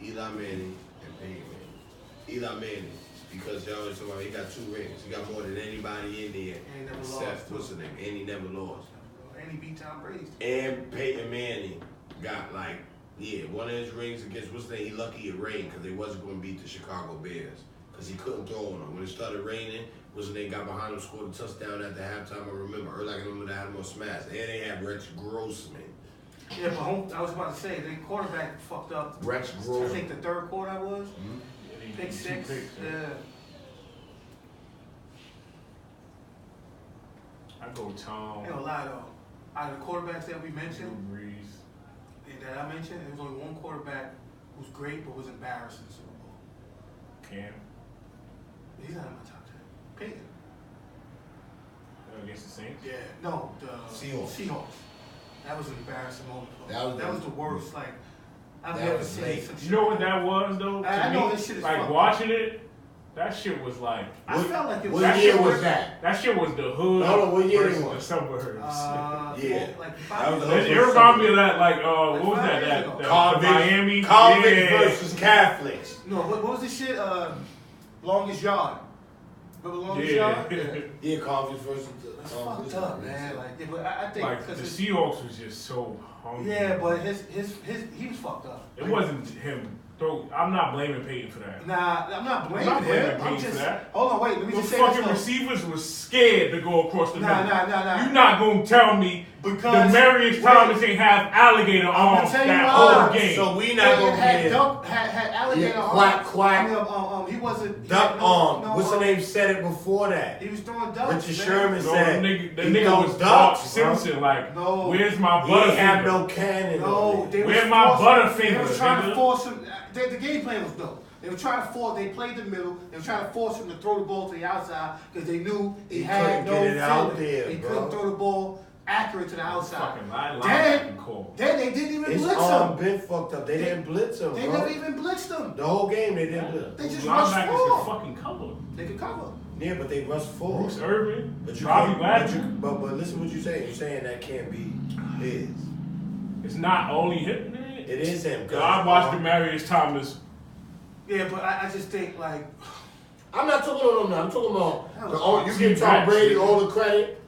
my Eli Manning, and Peyton Manning. Eli Manning, because y'all always talk about he got 2 rings. He got more than anybody in there. And he never except, lost. what's his name? And he never lost. And he beat Tom Brady. And Peyton Manning got one of his rings against what's the name? He lucky it rained because they wasn't going to beat the Chicago Bears because he couldn't throw on them. When it started raining, what's the name? Got behind him, scored a touchdown at the halftime. I remember. Early, I remember they had him on smash. And they had Rex Grossman. Yeah, but I was about to say, the quarterback fucked up. Rex I Grossman. think the 3rd quarter was. Yeah, Pick 6. Yeah. I go Tom. I ain't gonna lie though. Out of the quarterbacks that we Drew mentioned, Brees. that I mentioned, there was only one quarterback who's great but was embarrassed in the Super Bowl. Cam. He's not in my top 10. Peyton. Against the Saints. Yeah. No, the Seahawks. That was an embarrassing moment for That him. That was the worst. Like I've That never was seen late. some shit. You know what like that was though? I To know me, this shit is like fucked watching it. That shit was like. I felt like it was. What year was that? That shit was the hood. No, what year versus it was? the suburbs. Yeah. Like That was the It hood. reminded me of that, like, what was 5 that? years That, ago. that Convicts, Miami. Convicts Yeah. versus Catholics. No, what was this shit? Longest yard. Remember longest yard? Yeah. Yeah, Convicts versus It's fucked up, man. Like, yeah, but I think Like the because Seahawks was just so hungry. yeah, but his he was fucked up. It wasn't him. I'm not blaming Peyton for that. Nah, I'm not blaming I'm not blaming him. I'm Peyton just for that. hold on, wait. Let me Those just say fucking this. receivers was scared to go across the middle. Nah. You're not gonna tell me Because Demarius Thomas ain't have alligator arms tell you that why. whole game. So we not gonna had get duck, had alligator Yeah, arms. quack. I mean, he wasn't duck he had arm. What's the name said it before that? He was throwing ducks. Richard man. Sherman No, said the he nigga throw was Bob ducks, bro. Simpson. Like, No. where's my He ain't have butterfinger? no cannon. No, on they it. was Where my forcing- Butterfinger, They was trying to nigga? force him. The game plan was dope. They were trying to force. They played the middle. They were trying to force him to throw the ball to the outside because they knew he had couldn't no get it out feeling. there, He bro. couldn't throw the ball accurate to the outside. Fucking line Then, call. then they didn't even His blitz arm him. been fucked up. They didn't blitz him, They bro. never even blitzed him. The whole game they didn't blitz him. They just Linebackers rushed can forward. fucking cover. They could cover. Yeah, but they rushed forward. Bruce Irvin, But you Bobby can't. Wagner. But listen what you're saying. You're saying that can't be his. It's not only him. It is him. I watched Demarius Thomas. Yeah, but I just think like. I'm not talking about him now. I'm talking about you give Tom Brady all the credit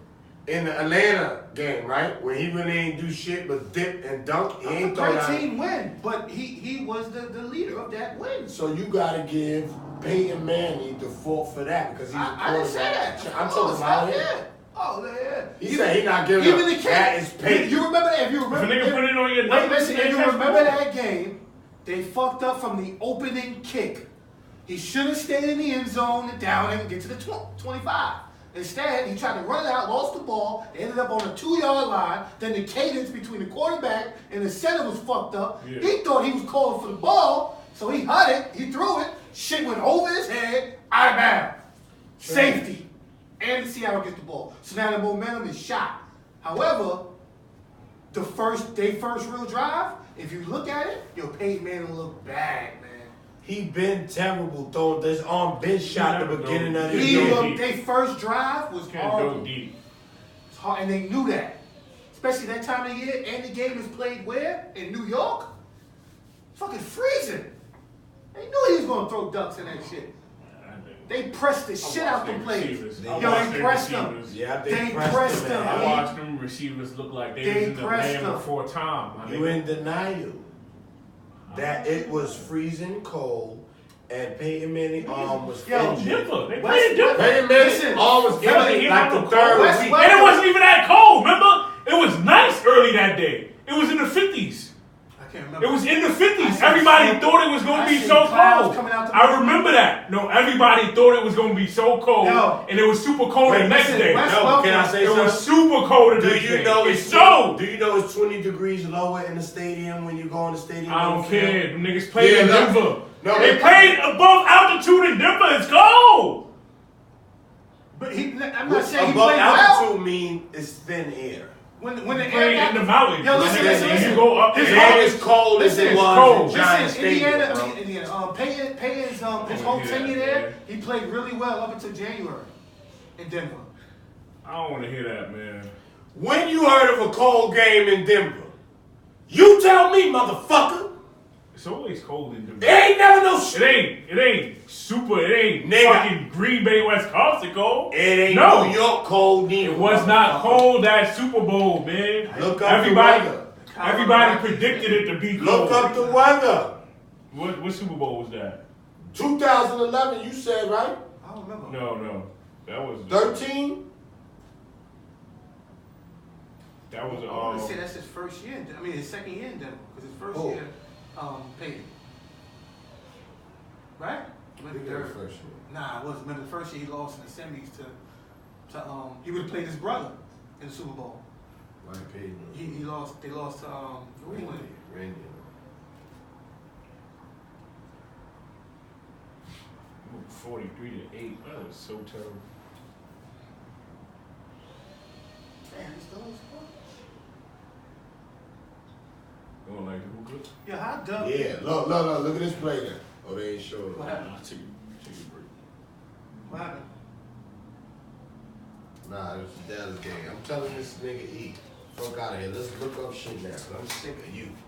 in the Atlanta game, right? Where he really ain't do shit but dip and dunk. He ain't throw that. Great team win, but he was the leader of that win. So you gotta give Peyton Manning the fault for that because he's a quarterback. I didn't say that. I'm talking about him. Yeah. Oh yeah. He said he not giving even up. the kid. That is Peyton. You remember that? If you remember, If a nigga put it on your wait, listen. If you remember that game, they fucked up from the opening kick. He should have stayed in the end zone and down and get to the 25. Instead, he tried to run it out, lost the ball. They ended up on a 2-yard line. Then the cadence between the quarterback and the center was fucked up. Yeah. He thought he was calling for the ball, so he hut it. He threw it. Shit went over his head, out of bounds. Safety. And Seattle gets the ball. So now the momentum is shot. However, their first real drive, if you look at it, Peyton Manning look bad, man. He been terrible, though. This arm been shot at the beginning of the game. Their first drive was horrible. It's hard, and they knew that. Especially that time of year, and the game is played where? In New York? Fucking freezing. They knew he was going to throw ducks in that shit. They pressed the shit out the plays. They pressed them. Yeah, they pressed them. I watched them receivers look like they was in the land before time. You in denial that it was freezing cold and Peyton Manning's arm was injured. Denver. They played Denver. Peyton Manning's arm was injured like the third week. And it wasn't even that cold, remember? It was nice early that day. It was in the 50s. It was in the 50s. Everybody thought it was going to be so cold. I remember that. No, everybody thought it was going to be so cold. And it was super cold the next day. No, can I say something? It was super cold the next day. Do you know it's 20 degrees lower in the stadium when you go in the stadium? I don't care. The niggas played in Denver. No, they played above altitude in Denver. It's cold. But I'm not saying he above played altitude well. mean it's thin air. When the played air in the mountains. Yo, listen. You go up. It's as cold as it was in Giants Stadium. Indiana. Peyton's his whole tenure there, he played really well up until January in Denver. I don't want to hear that, man. When you heard of a cold game in Denver, you tell me, motherfucker. It's always cold in Denver. It ain't never no shit. It ain't super. It ain't fucking Green Bay, Wisconsin cold. It ain't New York cold neither. It was not cold that Super Bowl, man. Look up the weather. Everybody predicted it to be cold. Look up the weather. What Super Bowl was that? 2011, you said, right? I don't remember. No. That was 13? That was I want to say that's his first year. I mean, his second year in Denver. Because his first year, Peyton. Right? First year. Nah, it wasn't. Remember the first year he lost in the semis to he would have played his brother in the Super Bowl. Why Peyton? He lost. They lost to Randy. 43-8. That was so terrible. Damn, he's still on score. Going like the hookah? Yeah, how dumb. Yeah, look at this play there. Oh, they ain't sure. What happened? Take a break. What happened? Nah, it was the Dallas game. I'm telling this nigga E. Fuck out of here. Let's look up shit now. 'Cause I'm sick of you.